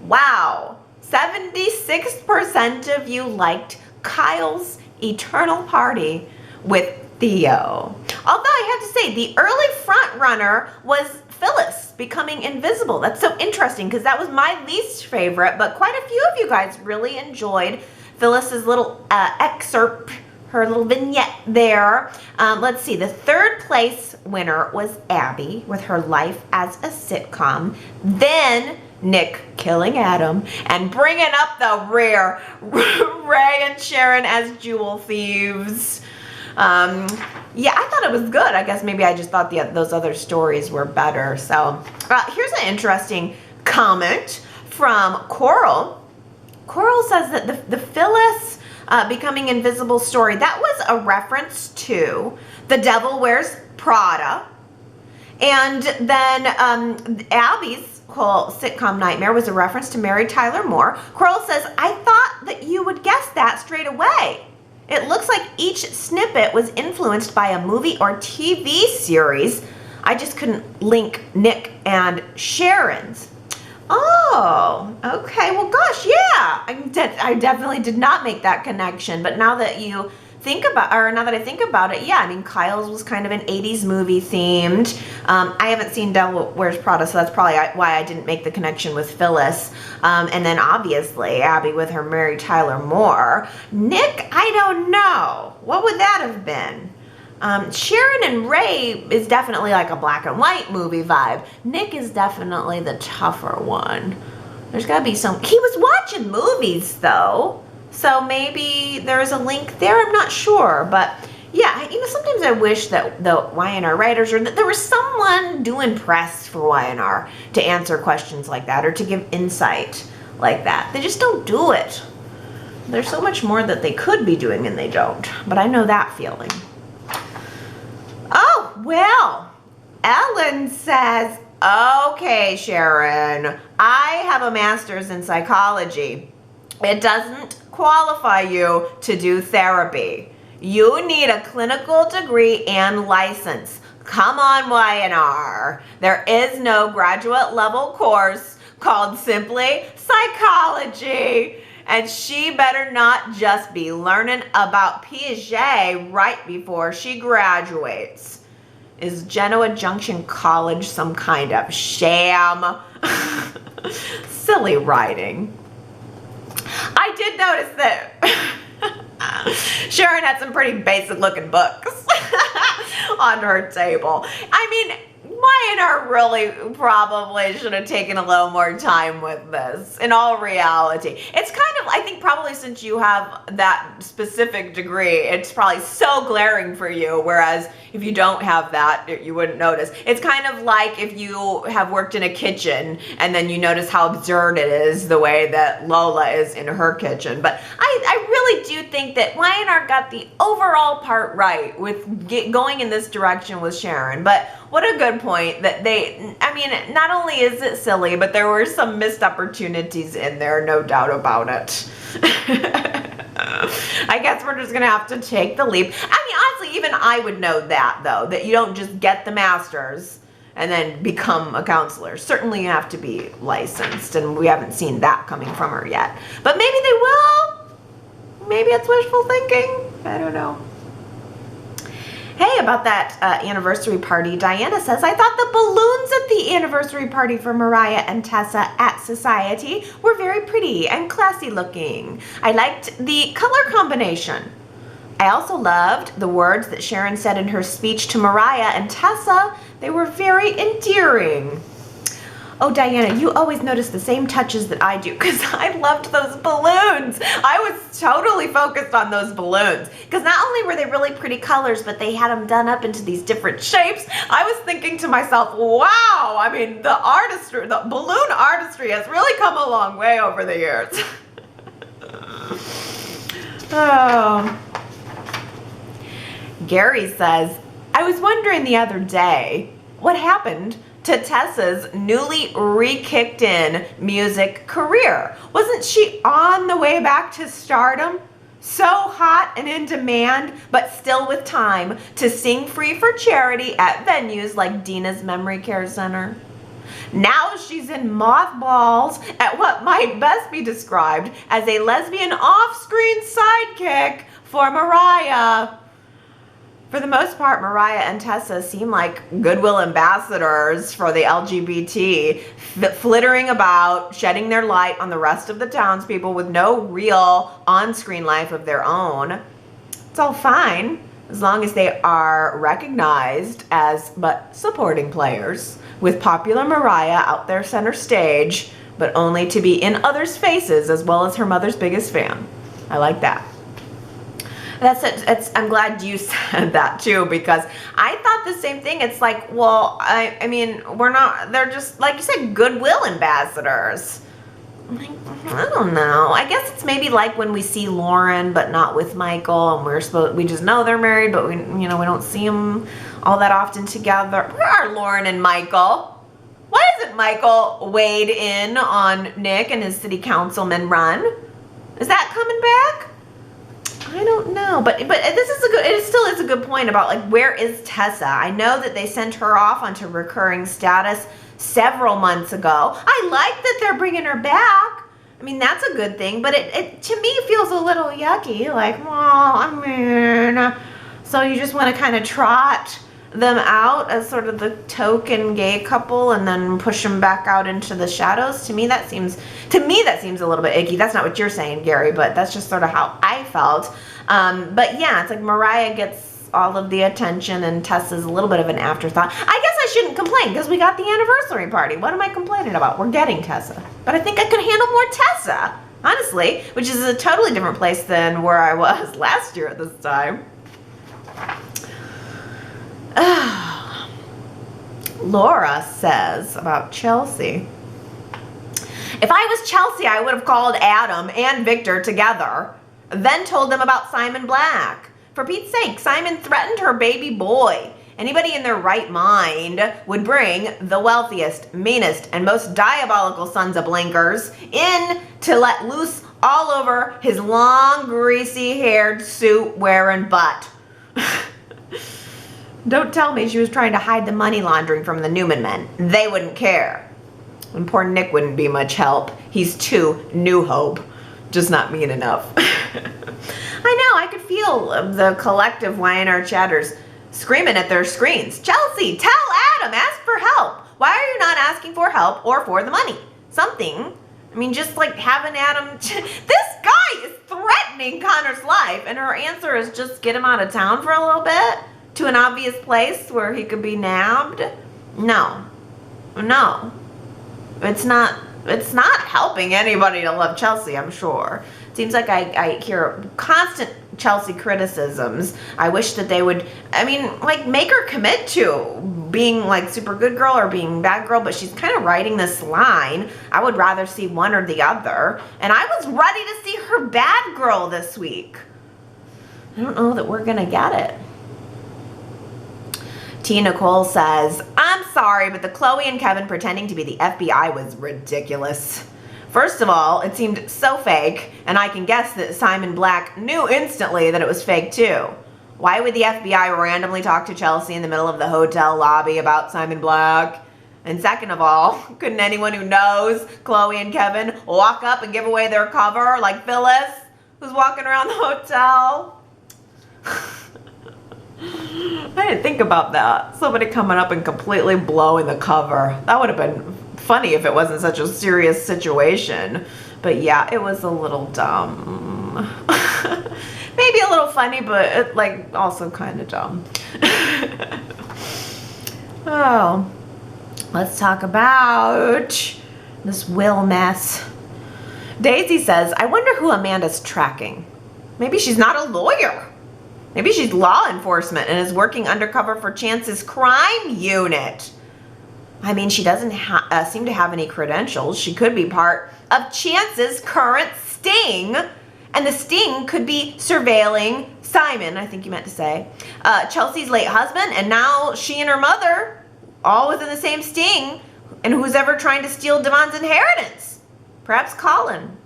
Wow, 76% of you liked Kyle's Eternal Party with Theo. Although I have to say, the early front runner was Phyllis becoming invisible. That's so interesting because that was my least favorite, but quite a few of you guys really enjoyed Phyllis's little excerpt, her little vignette there. Let's see, the third place winner was Abby with her life as a sitcom. Then Nick killing Adam and bringing up the rear, Ray and Sharon as jewel thieves. Yeah, I thought it was good. I guess maybe I just thought those other stories were better. So here's an interesting comment from Coral. Coral says that the Phyllis becoming invisible story, that was a reference to The Devil Wears Prada. And then Abby's whole sitcom nightmare was a reference to Mary Tyler Moore. Coral says, I thought that you would guess that straight away. It looks like each snippet was influenced by a movie or TV series. I just couldn't link Nick and Sharon's. Oh, okay. Well, gosh, yeah. I definitely did not make that connection. But now that you think about, or now that I think about it, yeah, I mean, Kyle's was kind of an 80s movie themed. I haven't seen Devil Wears Prada, so that's probably why I didn't make the connection with Phyllis. And then obviously Abby with her Mary Tyler Moore. Nick, I don't know. What would that have been? Sharon and Ray is definitely like a black and white movie vibe. Nick is definitely the tougher one. There's gotta be some, he was watching movies though. So maybe there's a link there, I'm not sure. But yeah, you know, sometimes I wish that the Y&R writers, or that there was someone doing press for Y&R to answer questions like that or to give insight like that. They just don't do it. There's so much more that they could be doing and they don't. But I know that feeling. Oh, well, Ellen says, okay, Sharon, I have a master's in psychology. It doesn't qualify you to do therapy. You need a clinical degree and license. Come on, Y&R. There is no graduate level course called simply psychology. And she better not just be learning about Piaget right before she graduates. Is Genoa Junction College some kind of sham? Silly writing. I did notice that Sharon had some pretty basic looking books on her table. I mean, Y&R really probably should have taken a little more time with this, in all reality. It's kind of, I think probably since you have that specific degree, it's probably so glaring for you, whereas if you don't have that, you wouldn't notice. It's kind of like if you have worked in a kitchen and then you notice how absurd it is the way that Lola is in her kitchen. But I really do think that Y&R got the overall part right with going in this direction with Sharon. But what a good point that they, I mean, not only is it silly, but there were some missed opportunities in there, no doubt about it. I guess we're just gonna have to take the leap. I mean, honestly, even I would know that, though, that you don't just get the master's and then become a counselor. Certainly you have to be licensed, and we haven't seen that coming from her yet. But maybe they will. Maybe it's wishful thinking. I don't know. Hey, about that anniversary party, Diana says, I thought the balloons at the anniversary party for Mariah and Tessa at Society were very pretty and classy looking. I liked the color combination. I also loved the words that Sharon said in her speech to Mariah and Tessa. They were very endearing. Oh, Diana, you always notice the same touches that I do because I loved those balloons. I was totally focused on those balloons because not only were they really pretty colors, but they had them done up into these different shapes. I was thinking to myself, wow, I mean, the artistry, the balloon artistry has really come a long way over the years. Oh. Gary says, I was wondering the other day what happened to Tessa's newly re-kicked in music career. Wasn't she on the way back to stardom? So hot and in demand, but still with time to sing free for charity at venues like Dina's Memory Care Center. Now she's in mothballs at what might best be described as a lesbian off-screen sidekick for Mariah. For the most part, Mariah and Tessa seem like goodwill ambassadors for the LGBT, flittering about, shedding their light on the rest of the townspeople with no real on-screen life of their own. It's all fine, as long as they are recognized as but supporting players, with popular Mariah out there center stage, but only to be in others' faces as well as her mother's biggest fan. I like that. That's it. I'm glad you said that too, because I thought the same thing. It's like, well, I mean, they're just, like you said, goodwill ambassadors. Like, I don't know. I guess it's maybe like when we see Lauren, but not with Michael, and we just know they're married, but we don't see them all that often together. Where are Lauren and Michael? Why hasn't Michael weighed in on Nick and his city councilman run? Is that coming back? I don't know, but this is it still is a good point about, like, where is Tessa? I know that they sent her off onto recurring status several months ago. I like that they're bringing her back. I mean, that's a good thing, but it to me feels a little yucky. Like, well, I mean, so you just want to kind of trot them out as sort of the token gay couple and then push them back out into the shadows. To me that seems a little bit icky. That's not what you're saying, Gary, but that's just sort of how I felt. But yeah, it's like Mariah gets all of the attention and Tessa's a little bit of an afterthought. I guess I shouldn't complain because we got the anniversary party. What am I complaining about? We're getting Tessa. But I think I could handle more Tessa, honestly, which is a totally different place than where I was last year at this time. Laura says about Chelsea. If I was Chelsea, I would have called Adam and Victor together, then told them about Simon Black. For Pete's sake, Simon threatened her baby boy. Anybody in their right mind would bring the wealthiest, meanest, and most diabolical sons of blinkers in to let loose all over his long, greasy-haired, suit-wearing butt. Don't tell me she was trying to hide the money laundering from the Newman men. They wouldn't care. And poor Nick wouldn't be much help. He's too New Hope. Just not mean enough. I know, I could feel the collective Y&R chatters screaming at their screens. Chelsea, tell Adam, ask for help. Why are you not asking for help or for the money? Something. I mean, just like having Adam... This guy is threatening Connor's life, and her answer is just get him out of town for a little bit? To an obvious place where he could be nabbed? No. It's not helping anybody to love Chelsea, I'm sure. It seems like I hear constant Chelsea criticisms. I wish that they would, I mean, like, make her commit to being like super good girl or being bad girl, but she's kind of riding this line. I would rather see one or the other. And I was ready to see her bad girl this week. I don't know that we're gonna get it. T. Nicole says, I'm sorry, but the Chloe and Kevin pretending to be the FBI was ridiculous. First of all, it seemed so fake, and I can guess that Simon Black knew instantly that it was fake too. Why would the FBI randomly talk to Chelsea in the middle of the hotel lobby about Simon Black? And second of all, couldn't anyone who knows Chloe and Kevin walk up and give away their cover like Phyllis, who's walking around the hotel? I didn't think about that. Somebody coming up and completely blowing the cover. That would have been funny if it wasn't such a serious situation. But yeah, it was a little dumb. Maybe a little funny, but like also kind of dumb. Oh, let's talk about this Will mess. Daisy says, I wonder who Amanda's tracking. Maybe she's not a lawyer. Maybe she's law enforcement and is working undercover for Chance's crime unit. I mean, she doesn't seem to have any credentials. She could be part of Chance's current sting. And the sting could be surveilling Simon, I think you meant to say, Chelsea's late husband, and now she and her mother, all within the same sting, and who's ever trying to steal Devon's inheritance. Perhaps Colin.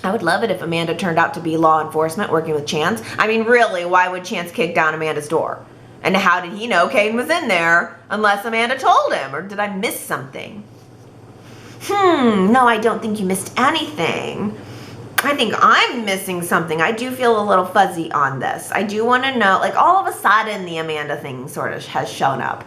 I would love it if Amanda turned out to be law enforcement working with Chance. I mean, really, why would Chance kick down Amanda's door? And how did he know Kane was in there unless Amanda told him? Or did I miss something? No, I don't think you missed anything. I think I'm missing something. I do feel a little fuzzy on this. I do want to know, like, all of a sudden the Amanda thing sort of has shown up.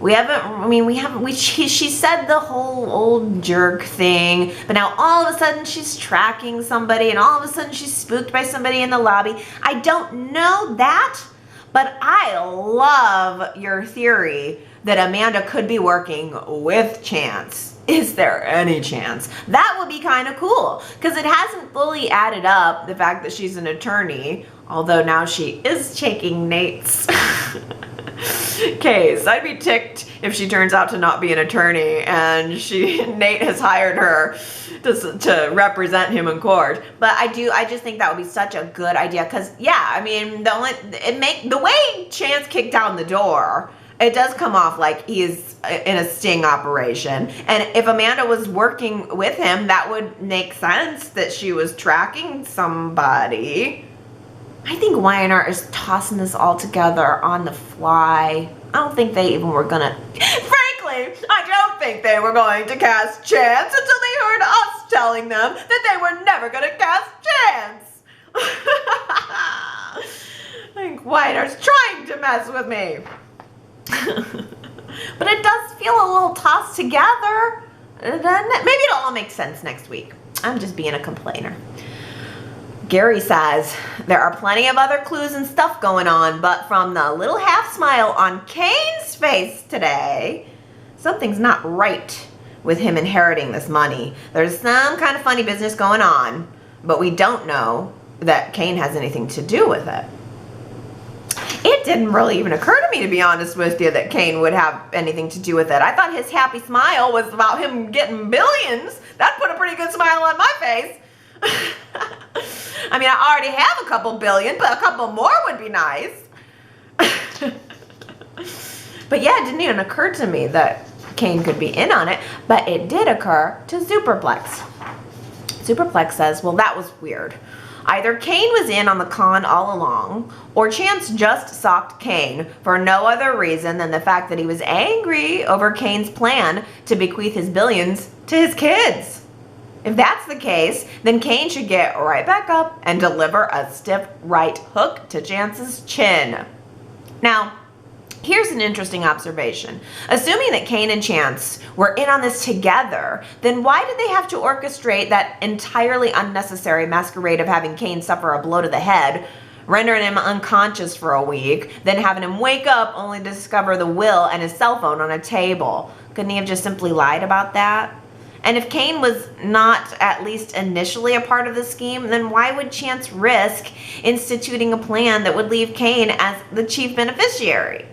She said the whole old jerk thing, but now all of a sudden she's tracking somebody and all of a sudden she's spooked by somebody in the lobby. I don't know that, but I love your theory that Amanda could be working with Chance. Is there any chance? That would be kind of cool, because it hasn't fully added up, the fact that she's an attorney, although now she is taking Nate's case. I'd be ticked if she turns out to not be an attorney and Nate has hired her to represent him in court. But I just think that would be such a good idea, because yeah, I mean, the way Chance kicked down the door, it does come off like he's in a sting operation. And if Amanda was working with him, that would make sense that she was tracking somebody. I think Y&R is tossing this all together on the fly. I don't think they even were gonna... Frankly, I don't think they were going to cast Chance until they heard us telling them that they were never gonna cast Chance. I think Y&R's trying to mess with me. But it does feel a little tossed together, doesn't it? Maybe it'll all make sense next week. I'm just being a complainer. Gary says, there are plenty of other clues and stuff going on, but from the little half smile on Kane's face today, something's not right with him inheriting this money. There's some kind of funny business going on, but we don't know that Kane has anything to do with it. It didn't really even occur to me, to be honest with you, that Kane would have anything to do with it. I thought his happy smile was about him getting billions. That put a pretty good smile on my face. I mean, I already have a couple billion, but a couple more would be nice. But yeah, it didn't even occur to me that Kane could be in on it, but it did occur to Superplex. Superplex says, well, that was weird. Either Kane was in on the con all along, or Chance just socked Kane for no other reason than the fact that he was angry over Kane's plan to bequeath his billions to his kids. If that's the case, then Kane should get right back up and deliver a stiff right hook to Chance's chin. Now, here's an interesting observation. Assuming that Kane and Chance were in on this together, then why did they have to orchestrate that entirely unnecessary masquerade of having Kane suffer a blow to the head, rendering him unconscious for a week, then having him wake up only to discover the will and his cell phone on a table? Couldn't he have just simply lied about that? And if Kane was not at least initially a part of the scheme, then why would Chance risk instituting a plan that would leave Kane as the chief beneficiary?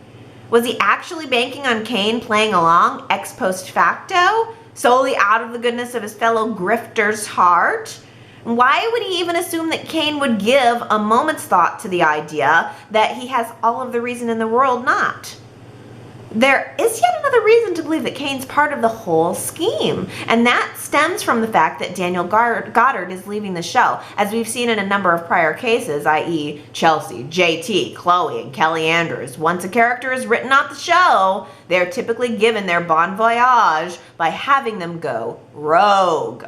Was he actually banking on Kane playing along ex post facto, solely out of the goodness of his fellow grifter's heart? And why would he even assume that Kane would give a moment's thought to the idea that he has all of the reason in the world not? There is yet another reason to believe that Kane's part of the whole scheme, and that stems from the fact that Daniel Goddard is leaving the show, as we've seen in a number of prior cases, i.e. Chelsea, JT, Chloe, and Kelly Andrews. Once a character is written off the show, they're typically given their bon voyage by having them go rogue.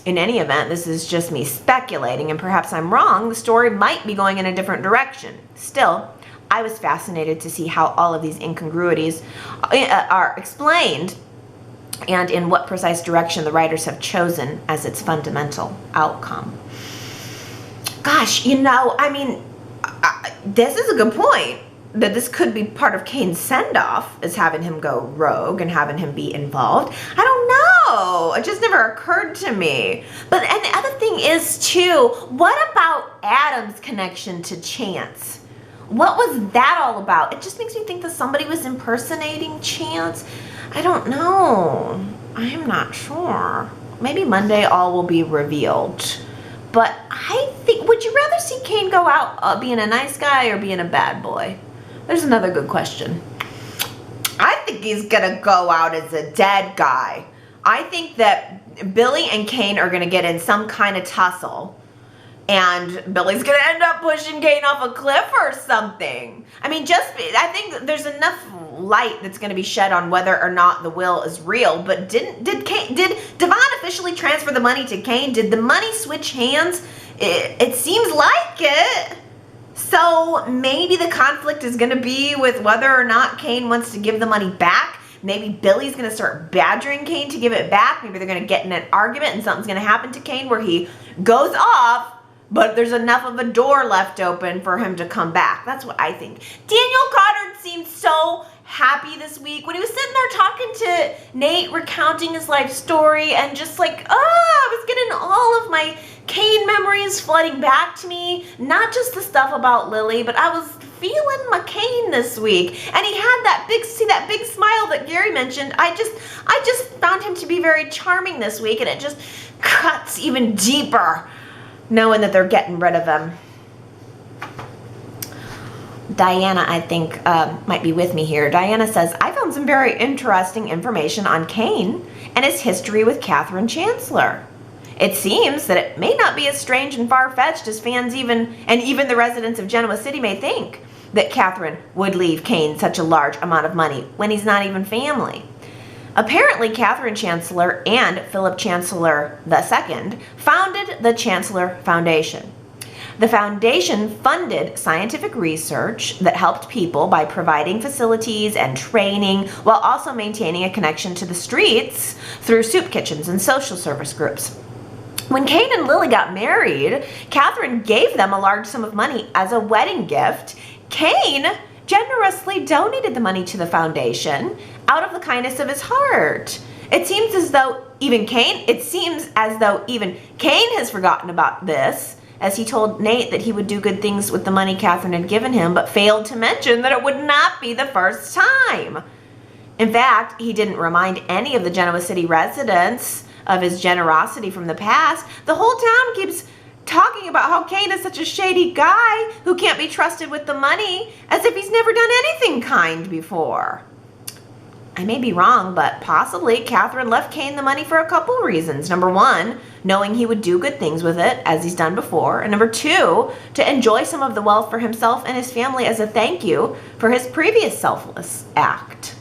In any event, this is just me speculating, and perhaps I'm wrong. The story might be going in a different direction. Still, I was fascinated to see how all of these incongruities are explained and in what precise direction the writers have chosen as its fundamental outcome. Gosh, you know, I mean, this is a good point, that this could be part of Kane's send-off, is having him go rogue and having him be involved. I don't know. It just never occurred to me. But and the other thing is, too, what about Adam's connection to Chance? What was that all about? It just makes me think that somebody was impersonating Chance. I don't know. I'm not sure. Maybe Monday all will be revealed. But I think, would you rather see Kane go out being a nice guy or being a bad boy? There's another good question. I think he's gonna go out as a dead guy. I think that Billy and Kane are gonna get in some kind of tussle, and Billy's gonna end up pushing Kane off a cliff or something. I mean, I think there's enough light that's gonna be shed on whether or not the will is real. But did Devon officially transfer the money to Kane? Did the money switch hands? It seems like it. So maybe the conflict is gonna be with whether or not Kane wants to give the money back. Maybe Billy's gonna start badgering Kane to give it back. Maybe they're gonna get in an argument and something's gonna happen to Kane where he goes off, but there's enough of a door left open for him to come back. That's what I think. Daniel Goddard seemed so happy this week when he was sitting there talking to Nate, recounting his life story, and just like, I was getting all of my Kane memories flooding back to me. Not just the stuff about Lily, but I was feeling my Kane this week. And he had that big smile that Gary mentioned. I just found him to be very charming this week, and it just cuts even deeper knowing that they're getting rid of him. Diana, I think, might be with me here. Diana says, I found some very interesting information on Kane and his history with Catherine Chancellor. It seems that it may not be as strange and far-fetched as fans and even the residents of Genoa City may think, that Catherine would leave Kane such a large amount of money when he's not even family. Apparently, Catherine Chancellor and Philip Chancellor II founded the Chancellor Foundation. The foundation funded scientific research that helped people by providing facilities and training while also maintaining a connection to the streets through soup kitchens and social service groups. When Kane and Lily got married, Catherine gave them a large sum of money as a wedding gift. Kane generously donated the money to the foundation out of the kindness of his heart. It seems as though even Kane has forgotten about this, as he told Nate that he would do good things with the money Catherine had given him, but failed to mention that it would not be the first time. In fact, he didn't remind any of the Genoa City residents of his generosity from the past. The whole town keeps talking about how Kane is such a shady guy who can't be trusted with the money, as if he's never done anything kind before. I may be wrong, but possibly Catherine left Kane the money for a couple reasons. Number one, knowing he would do good things with it, as he's done before. And number two, to enjoy some of the wealth for himself and his family as a thank you for his previous selfless act.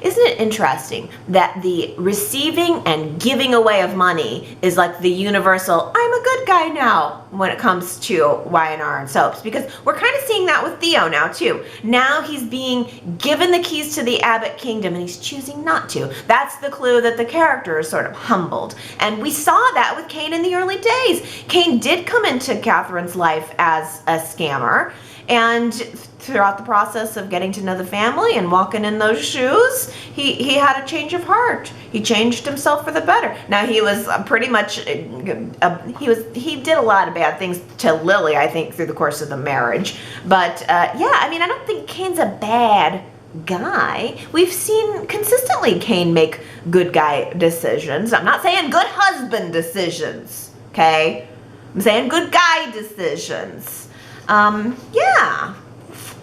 Isn't it interesting that the receiving and giving away of money is like the universal, I'm a good guy now, when it comes to Y&R and soaps? Because we're kind of seeing that with Theo now too. Now he's being given the keys to the Abbott kingdom and he's choosing not to. That's the clue that the character is sort of humbled. And we saw that with Kane in the early days. Kane did come into Catherine's life as a scammer, and throughout the process of getting to know the family and walking in those shoes, he had a change of heart. He changed himself for the better. Now he was pretty much, he did a lot of bad things to Lily, I think, through the course of the marriage. But yeah, I mean, I don't think Kane's a bad guy. We've seen consistently Kane make good guy decisions. I'm not saying good husband decisions, okay? I'm saying good guy decisions. Yeah.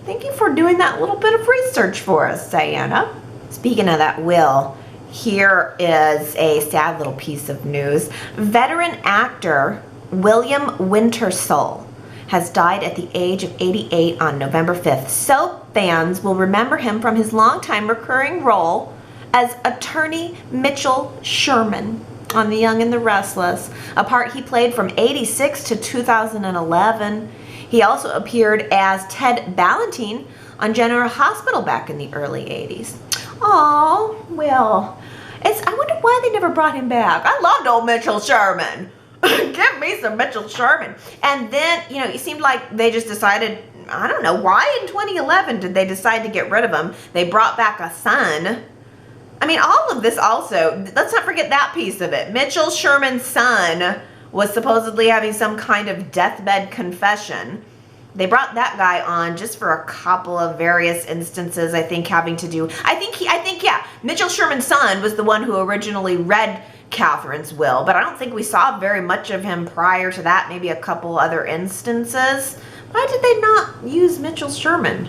Thank you for doing that little bit of research for us, Diana. Speaking of that will, here is a sad little piece of news. Veteran actor William Wintersole has died at the age of 88 on November 5th. Soap fans will remember him from his longtime recurring role as attorney Mitchell Sherman on The Young and the Restless, a part he played from 86 to 2011. He also appeared as Ted Ballantine on General Hospital back in the early 80s. Oh, well, I wonder why they never brought him back. I loved old Mitchell Sherman. Give me some Mitchell Sherman. And then, you know, it seemed like they just decided, I don't know, why in 2011 did they decide to get rid of him? They brought back a son. I mean, all of this also, let's not forget that piece of it. Mitchell Sherman's son was supposedly having some kind of deathbed confession. They brought that guy on just for a couple of various instances, I think, having to do, yeah, Mitchell Sherman's son was the one who originally read Catherine's will, but I don't think we saw very much of him prior to that, maybe a couple other instances. Why did they not use Mitchell Sherman?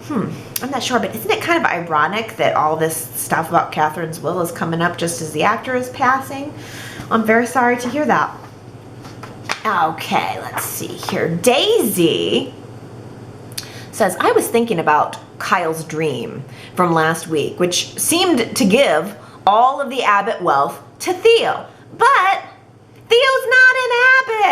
I'm not sure, but isn't it kind of ironic that all this stuff about Catherine's will is coming up just as the actor is passing? I'm very sorry to hear that. Okay, let's see here. Daisy says, I was thinking about Kyle's dream from last week, which seemed to give all of the Abbott wealth to Theo. But Theo's not in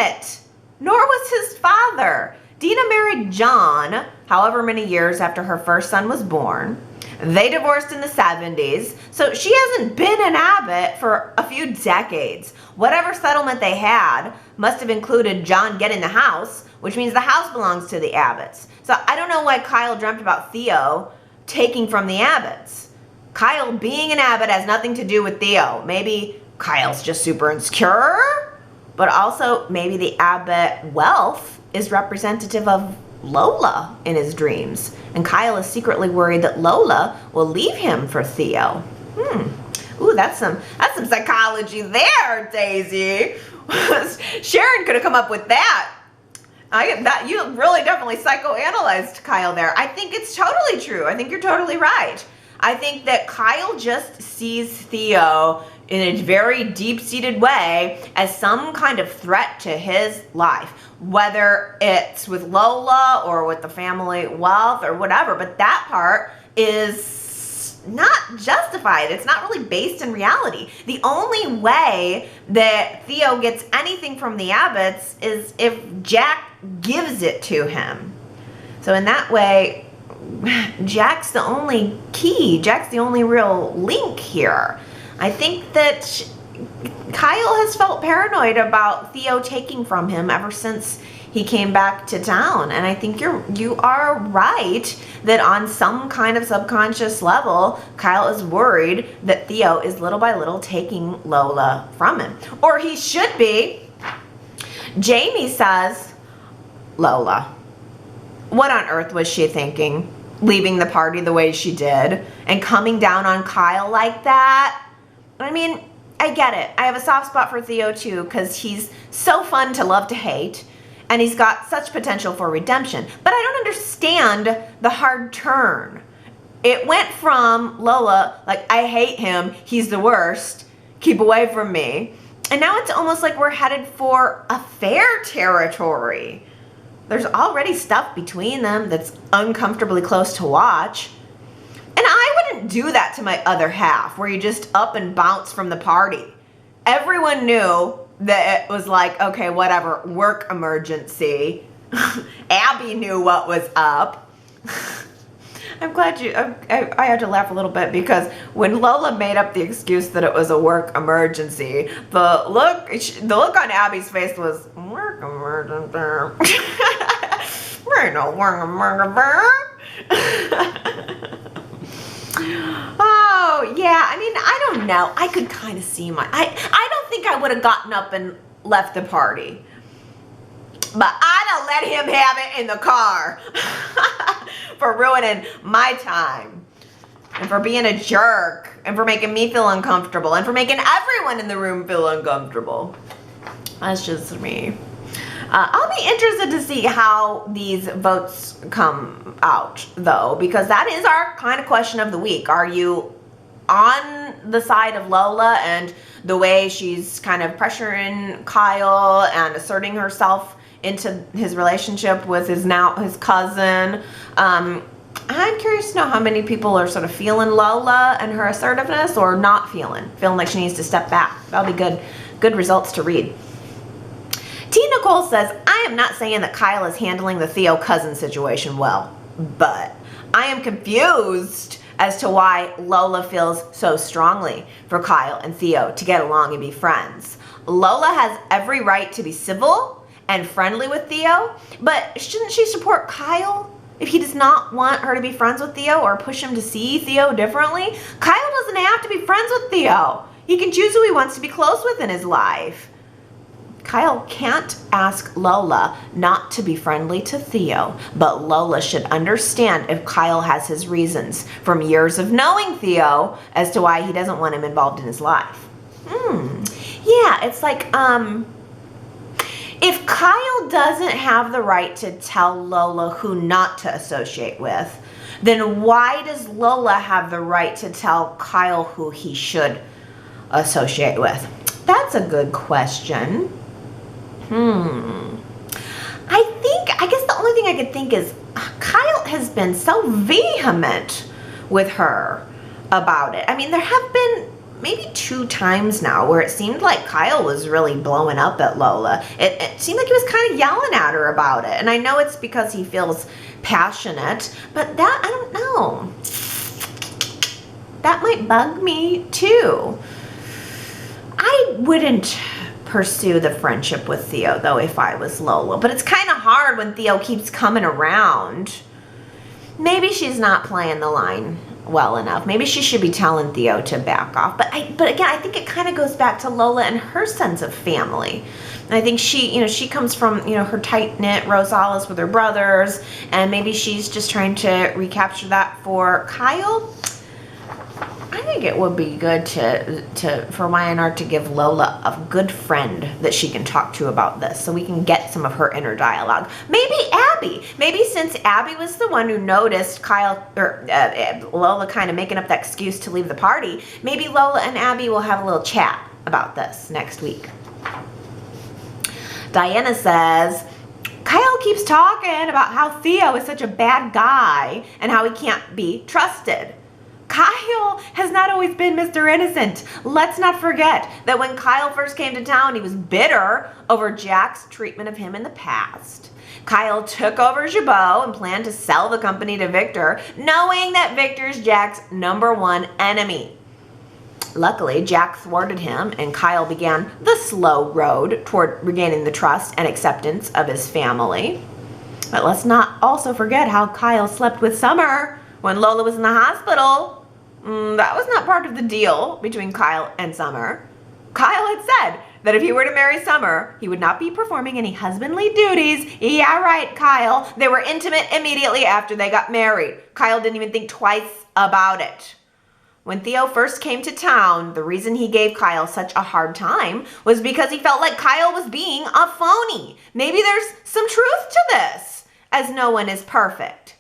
Abbott, nor was his father. Dina married John, however many years after her first son was born. They divorced in the 70s, so she hasn't been in Abbott for a few decades. Whatever settlement they had must have included John getting the house, which means the house belongs to the Abbotts. So I don't know why Kyle dreamt about Theo taking from the Abbotts. Kyle being an Abbott has nothing to do with Theo. Maybe Kyle's just super insecure, but also maybe the Abbott wealth is representative of Lola in his dreams, and Kyle is secretly worried that Lola will leave him for Theo. Ooh, that's some psychology there, Daisy. Sharon could have come up with that. You really definitely psychoanalyzed Kyle there. I think it's totally true. I think you're totally right. I think that Kyle just sees Theo in a very deep-seated way as some kind of threat to his life, whether it's with Lola or with the family wealth or whatever, but that part is not justified. It's not really based in reality. The only way that Theo gets anything from the Abbotts is if Jack gives it to him. So in that way, Jack's the only key. Jack's the only real link here. I think that Kyle has felt paranoid about Theo taking from him ever since he came back to town. And I think you are right that on some kind of subconscious level, Kyle is worried that Theo is little by little taking Lola from him. Or he should be. Jamie says, Lola, what on earth was she thinking? Leaving the party the way she did and coming down on Kyle like that? I mean, I get it. I have a soft spot for Theo too because he's so fun to love to hate and he's got such potential for redemption. But I don't understand the hard turn. It went from Lola, like, I hate him, he's the worst, keep away from me. And now it's almost like we're headed for affair territory. There's already stuff between them that's uncomfortably close to watch. And I wouldn't do that to my other half, where you just up and bounce from the party. Everyone knew that it was like, okay, whatever, work emergency. Abby knew what was up. I'm glad I had to laugh a little bit because when Lola made up the excuse that it was a work emergency, the look on Abby's face was, work emergency. Ain't no work emergency. Oh, yeah, I mean, I don't know. I could kind of see I don't think I would have gotten up and left the party. But I'd have let him have it in the car for ruining my time and for being a jerk and for making me feel uncomfortable and for making everyone in the room feel uncomfortable. That's just me. I'll be interested to see how these votes come out, though, because that is our kind of question of the week. Are you on the side of Lola and the way she's kind of pressuring Kyle and asserting herself into his relationship with his cousin? I'm curious to know how many people are sort of feeling Lola and her assertiveness, or not feeling like she needs to step back. That'll be good results to read. T. Nicole says, I am not saying that Kyle is handling the Theo cousin situation well, but I am confused as to why Lola feels so strongly for Kyle and Theo to get along and be friends. Lola has every right to be civil and friendly with Theo, but shouldn't she support Kyle if he does not want her to be friends with Theo or push him to see Theo differently? Kyle doesn't have to be friends with Theo. He can choose who he wants to be close with in his life. Kyle can't ask Lola not to be friendly to Theo, but Lola should understand if Kyle has his reasons from years of knowing Theo as to why he doesn't want him involved in his life. Yeah, it's like, if Kyle doesn't have the right to tell Lola who not to associate with, then why does Lola have the right to tell Kyle who he should associate with? That's a good question. I guess the only thing I could think is Kyle has been so vehement with her about it. I mean, there have been maybe 2 times now where it seemed like Kyle was really blowing up at Lola. It seemed like he was kind of yelling at her about it. And I know it's because he feels passionate, but that, I don't know. That might bug me too. I wouldn't pursue the friendship with Theo, though, if I was Lola. But it's kind of hard when Theo keeps coming around. Maybe she's not playing the line well enough. Maybe she should be telling Theo to back off. But again, I think it kind of goes back to Lola and her sense of family. And I think she comes from, her tight-knit Rosales with her brothers, and maybe she's just trying to recapture that for Kyle. I think it would be good for Y&R to give Lola a good friend that she can talk to about this, so we can get some of her inner dialogue. Maybe Abby. Maybe since Abby was the one who noticed Lola kind of making up that excuse to leave the party, maybe Lola and Abby will have a little chat about this next week. Diana says, Kyle keeps talking about how Theo is such a bad guy and how he can't be trusted. Kyle has not always been Mr. Innocent. Let's not forget that when Kyle first came to town, he was bitter over Jack's treatment of him in the past. Kyle took over Jabot and planned to sell the company to Victor, knowing that Victor's Jack's #1 enemy. Luckily, Jack thwarted him, and Kyle began the slow road toward regaining the trust and acceptance of his family. But let's not also forget how Kyle slept with Summer when Lola was in the hospital. That was not part of the deal between Kyle and Summer. Kyle had said that if he were to marry Summer, he would not be performing any husbandly duties. Yeah, right, Kyle. They were intimate immediately after they got married. Kyle didn't even think twice about it. When Theo first came to town, the reason he gave Kyle such a hard time was because he felt like Kyle was being a phony. Maybe there's some truth to this, as no one is perfect.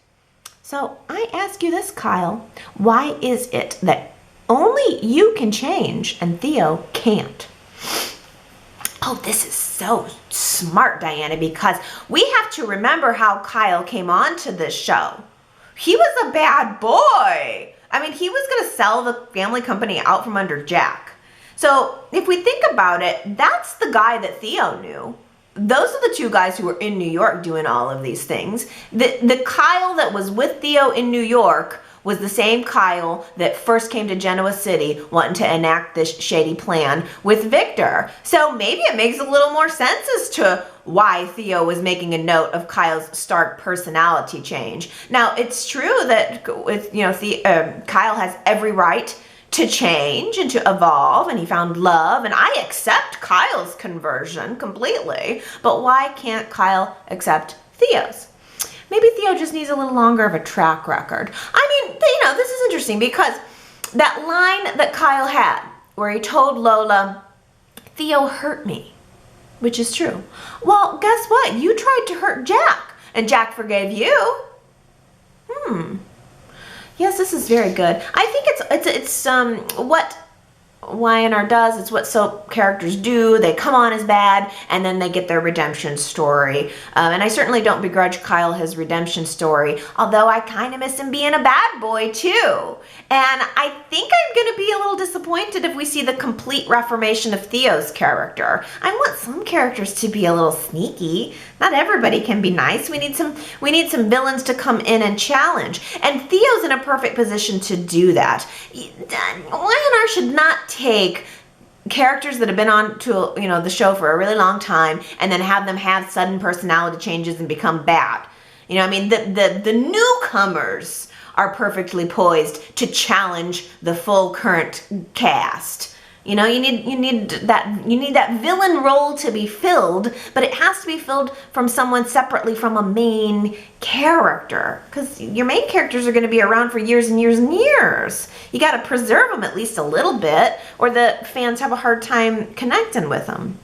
So I ask you this, Kyle, why is it that only you can change and Theo can't? Oh, this is so smart, Diana, because we have to remember how Kyle came on to this show. He was a bad boy. I mean, he was going to sell the family company out from under Jack. So if we think about it, that's the guy that Theo knew. Those are the 2 guys who were in New York doing all of these things. The Kyle that was with Theo in New York was the same Kyle that first came to Genoa City wanting to enact this shady plan with Victor. So maybe it makes a little more sense as to why Theo was making a note of Kyle's stark personality change. Now, it's true that Kyle has every right to change and to evolve, and he found love, and I accept Kyle's conversion completely, but why can't Kyle accept Theo's? Maybe Theo just needs a little longer of a track record. I mean, this is interesting because that line that Kyle had where he told Lola, Theo hurt me. Which is true. Well, guess what? You tried to hurt Jack, and Jack forgave you. Yes, this is very good. I think it's what Y&R does. It's what soap characters do. They come on as bad, and then they get their redemption story. And I certainly don't begrudge Kyle his redemption story, although I kind of miss him being a bad boy too. And I think I'm going to be a little disappointed if we see the complete reformation of Theo's character. I want some characters to be a little sneaky. Not everybody can be nice. We need some villains to come in and challenge. And Theo's in a perfect position to do that. Y&R should not take characters that have been on to the show for a really long time and then have them have sudden personality changes and become bad. The newcomers are perfectly poised to challenge the full current cast. You need that villain role to be filled, but it has to be filled from someone separately from a main character, because your main characters are going to be around for years and years and years. You got to preserve them at least a little bit, or the fans have a hard time connecting with them.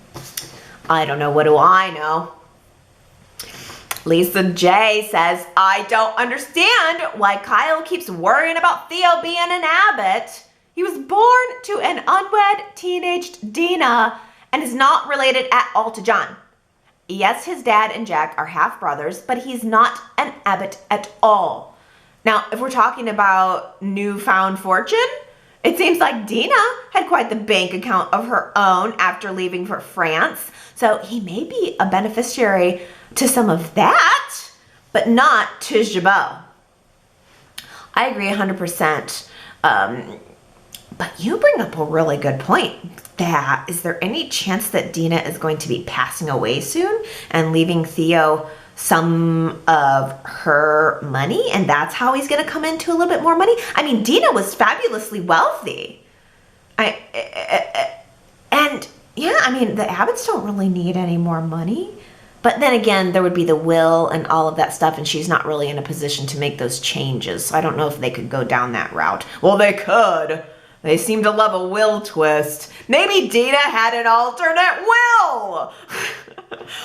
I don't know. What do I know? Lisa J says, I don't understand why Kyle keeps worrying about Theo being an Abbott. He was born to an unwed teenaged Dina and is not related at all to John. Yes, his dad and Jack are half brothers, but he's not an Abbott at all. Now, if we're talking about newfound fortune, it seems like Dina had quite the bank account of her own after leaving for France. So he may be a beneficiary to some of that, but not to Jabot. I agree 100%. But you bring up a really good point. Is there any chance that Dina is going to be passing away soon and leaving Theo some of her money, and that's how he's going to come into a little bit more money? I mean, Dina was fabulously wealthy. The Abbotts don't really need any more money. But then again, there would be the will and all of that stuff, and she's not really in a position to make those changes. So I don't know if they could go down that route. Well, they could. They seem to love a will twist. Maybe Dina had an alternate will,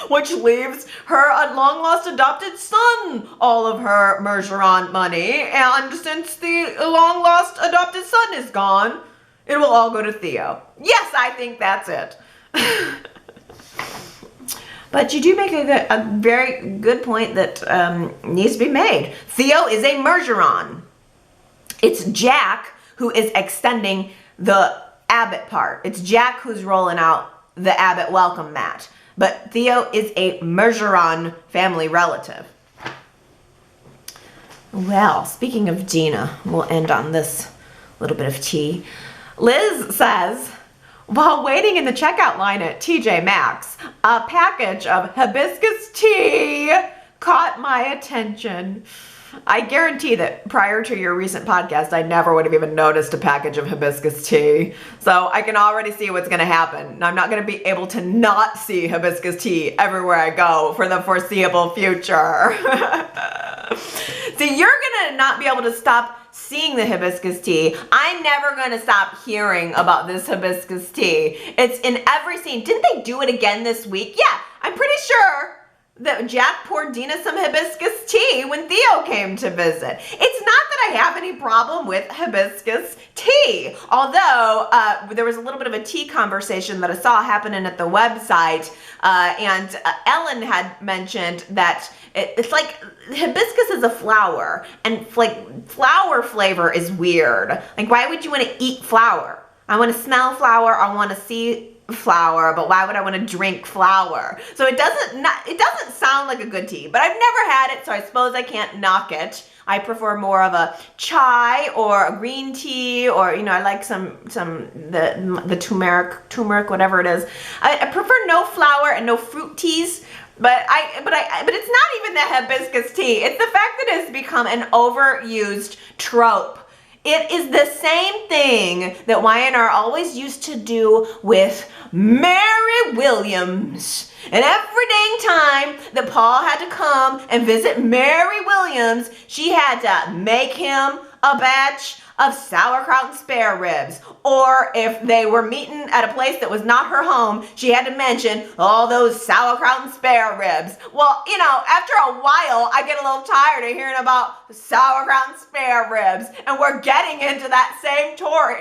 which leaves her long-lost adopted son all of her Mergeron money. And since the long-lost adopted son is gone, it will all go to Theo. Yes, I think that's it. But you do make a very good point that needs to be made. Theo is a Mergeron. It's Jack who is extending the Abbott part. It's Jack who's rolling out the Abbott welcome mat. But Theo is a Mergeron family relative. Well, speaking of Dina, we'll end on this little bit of tea. Liz says, while waiting in the checkout line at TJ Maxx, a package of hibiscus tea caught my attention. I guarantee that prior to your recent podcast, I never would have even noticed a package of hibiscus tea. So I can already see what's going to happen. I'm not going to be able to not see hibiscus tea everywhere I go for the foreseeable future. So you're going to not be able to stop seeing the hibiscus tea. I'm never going to stop hearing about this hibiscus tea. It's in every scene. Didn't they do it again this week? Yeah, I'm pretty sure that Jack poured Dina some hibiscus tea when Theo came to visit. It's not that I have any problem with hibiscus tea, although there was a little bit of a tea conversation that I saw happening at the website, and Ellen had mentioned that it's like hibiscus is a flower, and like flower flavor is weird. Like, why would you want to eat flower? I want to smell flower, I want to see flour, but why would I want to drink flour? So it doesn't sound like a good tea, but I've never had it, so I suppose I can't knock it. I prefer more of a chai or a green tea, or I like the turmeric, whatever it is. I prefer no flour and no fruit teas. But it's not even the hibiscus tea. It's the fact that it's become an overused trope. It is the same thing that Y&R always used to do with Mary Williams. And every dang time that Paul had to come and visit Mary Williams, she had to make him a batch of sauerkraut and spare ribs. Or if they were meeting at a place that was not her home, she had to mention all those sauerkraut and spare ribs. Well, you know, after a while, I get a little tired of hearing about sauerkraut and spare ribs. And we're getting into that same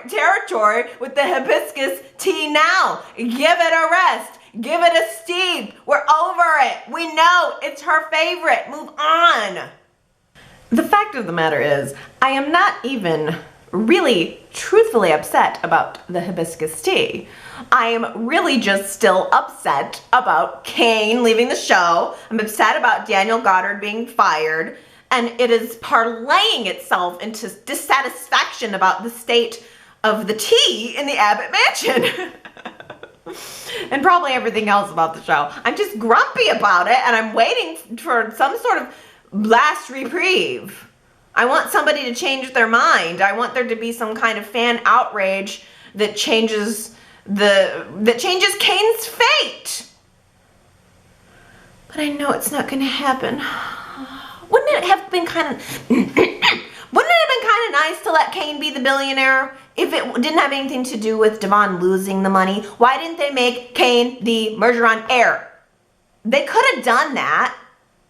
territory with the hibiscus tea now. Give it a rest. Give it a steep. We're over it. We know it's her favorite. Move on. The fact of the matter is, I am not even really truthfully upset about the hibiscus tea. I am really just still upset about Kane leaving the show. I'm upset about Daniel Goddard being fired, and it is parlaying itself into dissatisfaction about the state of the tea in the Abbott mansion. And probably everything else about the show. I'm just grumpy about it, and I'm waiting for some sort of last reprieve. I want somebody to change their mind. I want there to be some kind of fan outrage that changes Kane's fate. But I know it's not going to happen. Wouldn't it have been kind of nice to let Kane be the billionaire if it didn't have anything to do with Devon losing the money? Why didn't they make Kane the Mergeron heir? They could have done that.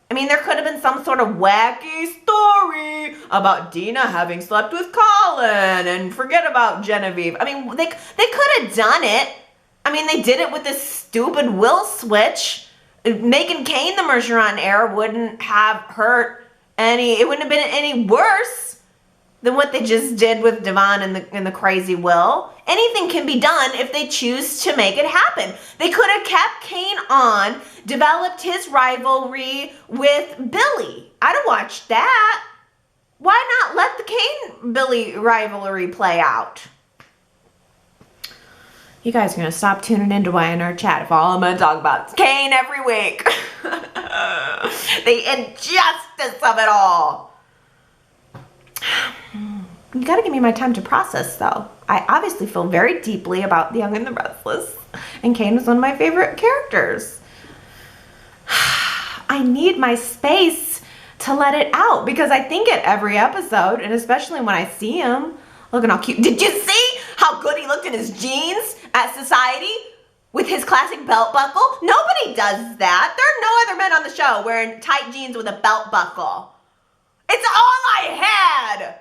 I mean, there could have been some sort of wacky story about Dina having slept with Colin and forget about Genevieve. I mean, they could have done it. I mean, they did it with this stupid will switch. Making Kane the Mergeron heir wouldn't have hurt it wouldn't have been any worse than what they just did with Devon and the crazy will. Anything can be done if they choose to make it happen. They could have kept Kane on, developed his rivalry with Billy. I'd have watched that. Why not let the Kane-Billy rivalry play out? You guys are going to stop tuning into Y&R Chat if all I'm going to talk about is Kane every week. The injustice of it all. You gotta give me my time to process, though. I obviously feel very deeply about The Young and the Restless, and Kane was one of my favorite characters. I need my space to let it out, because I think at every episode, and especially when I see him looking all cute. Did you see how good he looked in his jeans at Society with his classic belt buckle? Nobody does that. There are no other men on the show wearing tight jeans with a belt buckle. It's all I had.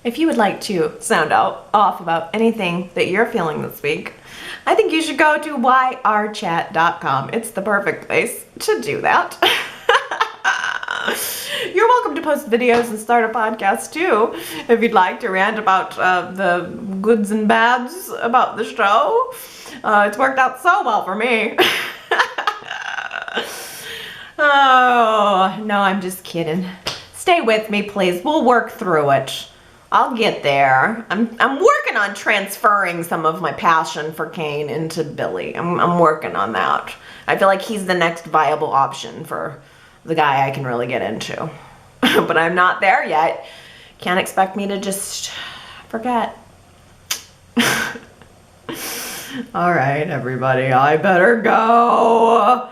If you would like to sound off about anything that you're feeling this week, I think you should go to yrchat.com. It's the perfect place to do that. You're welcome to post videos and start a podcast too, if you'd like to rant about the goods and bads about the show. It's worked out so well for me. Oh, no, I'm just kidding. Stay with me, please. We'll work through it. I'll get there. I'm working on transferring some of my passion for Kane into Billy. I'm working on that. I feel like he's the next viable option for the guy I can really get into. But I'm not there yet. Can't expect me to just forget. All right, everybody, I better go.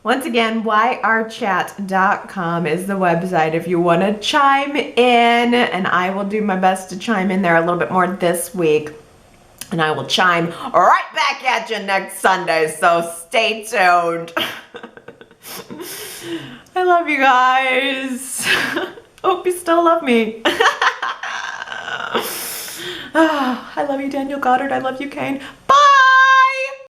Once again, yrchat.com is the website if you want to chime in, and I will do my best to chime in there a little bit more this week. And I will chime right back at you next Sunday, so stay tuned. I love you guys. Hope you still love me. I love you, Daniel Goddard. I love you, Kane.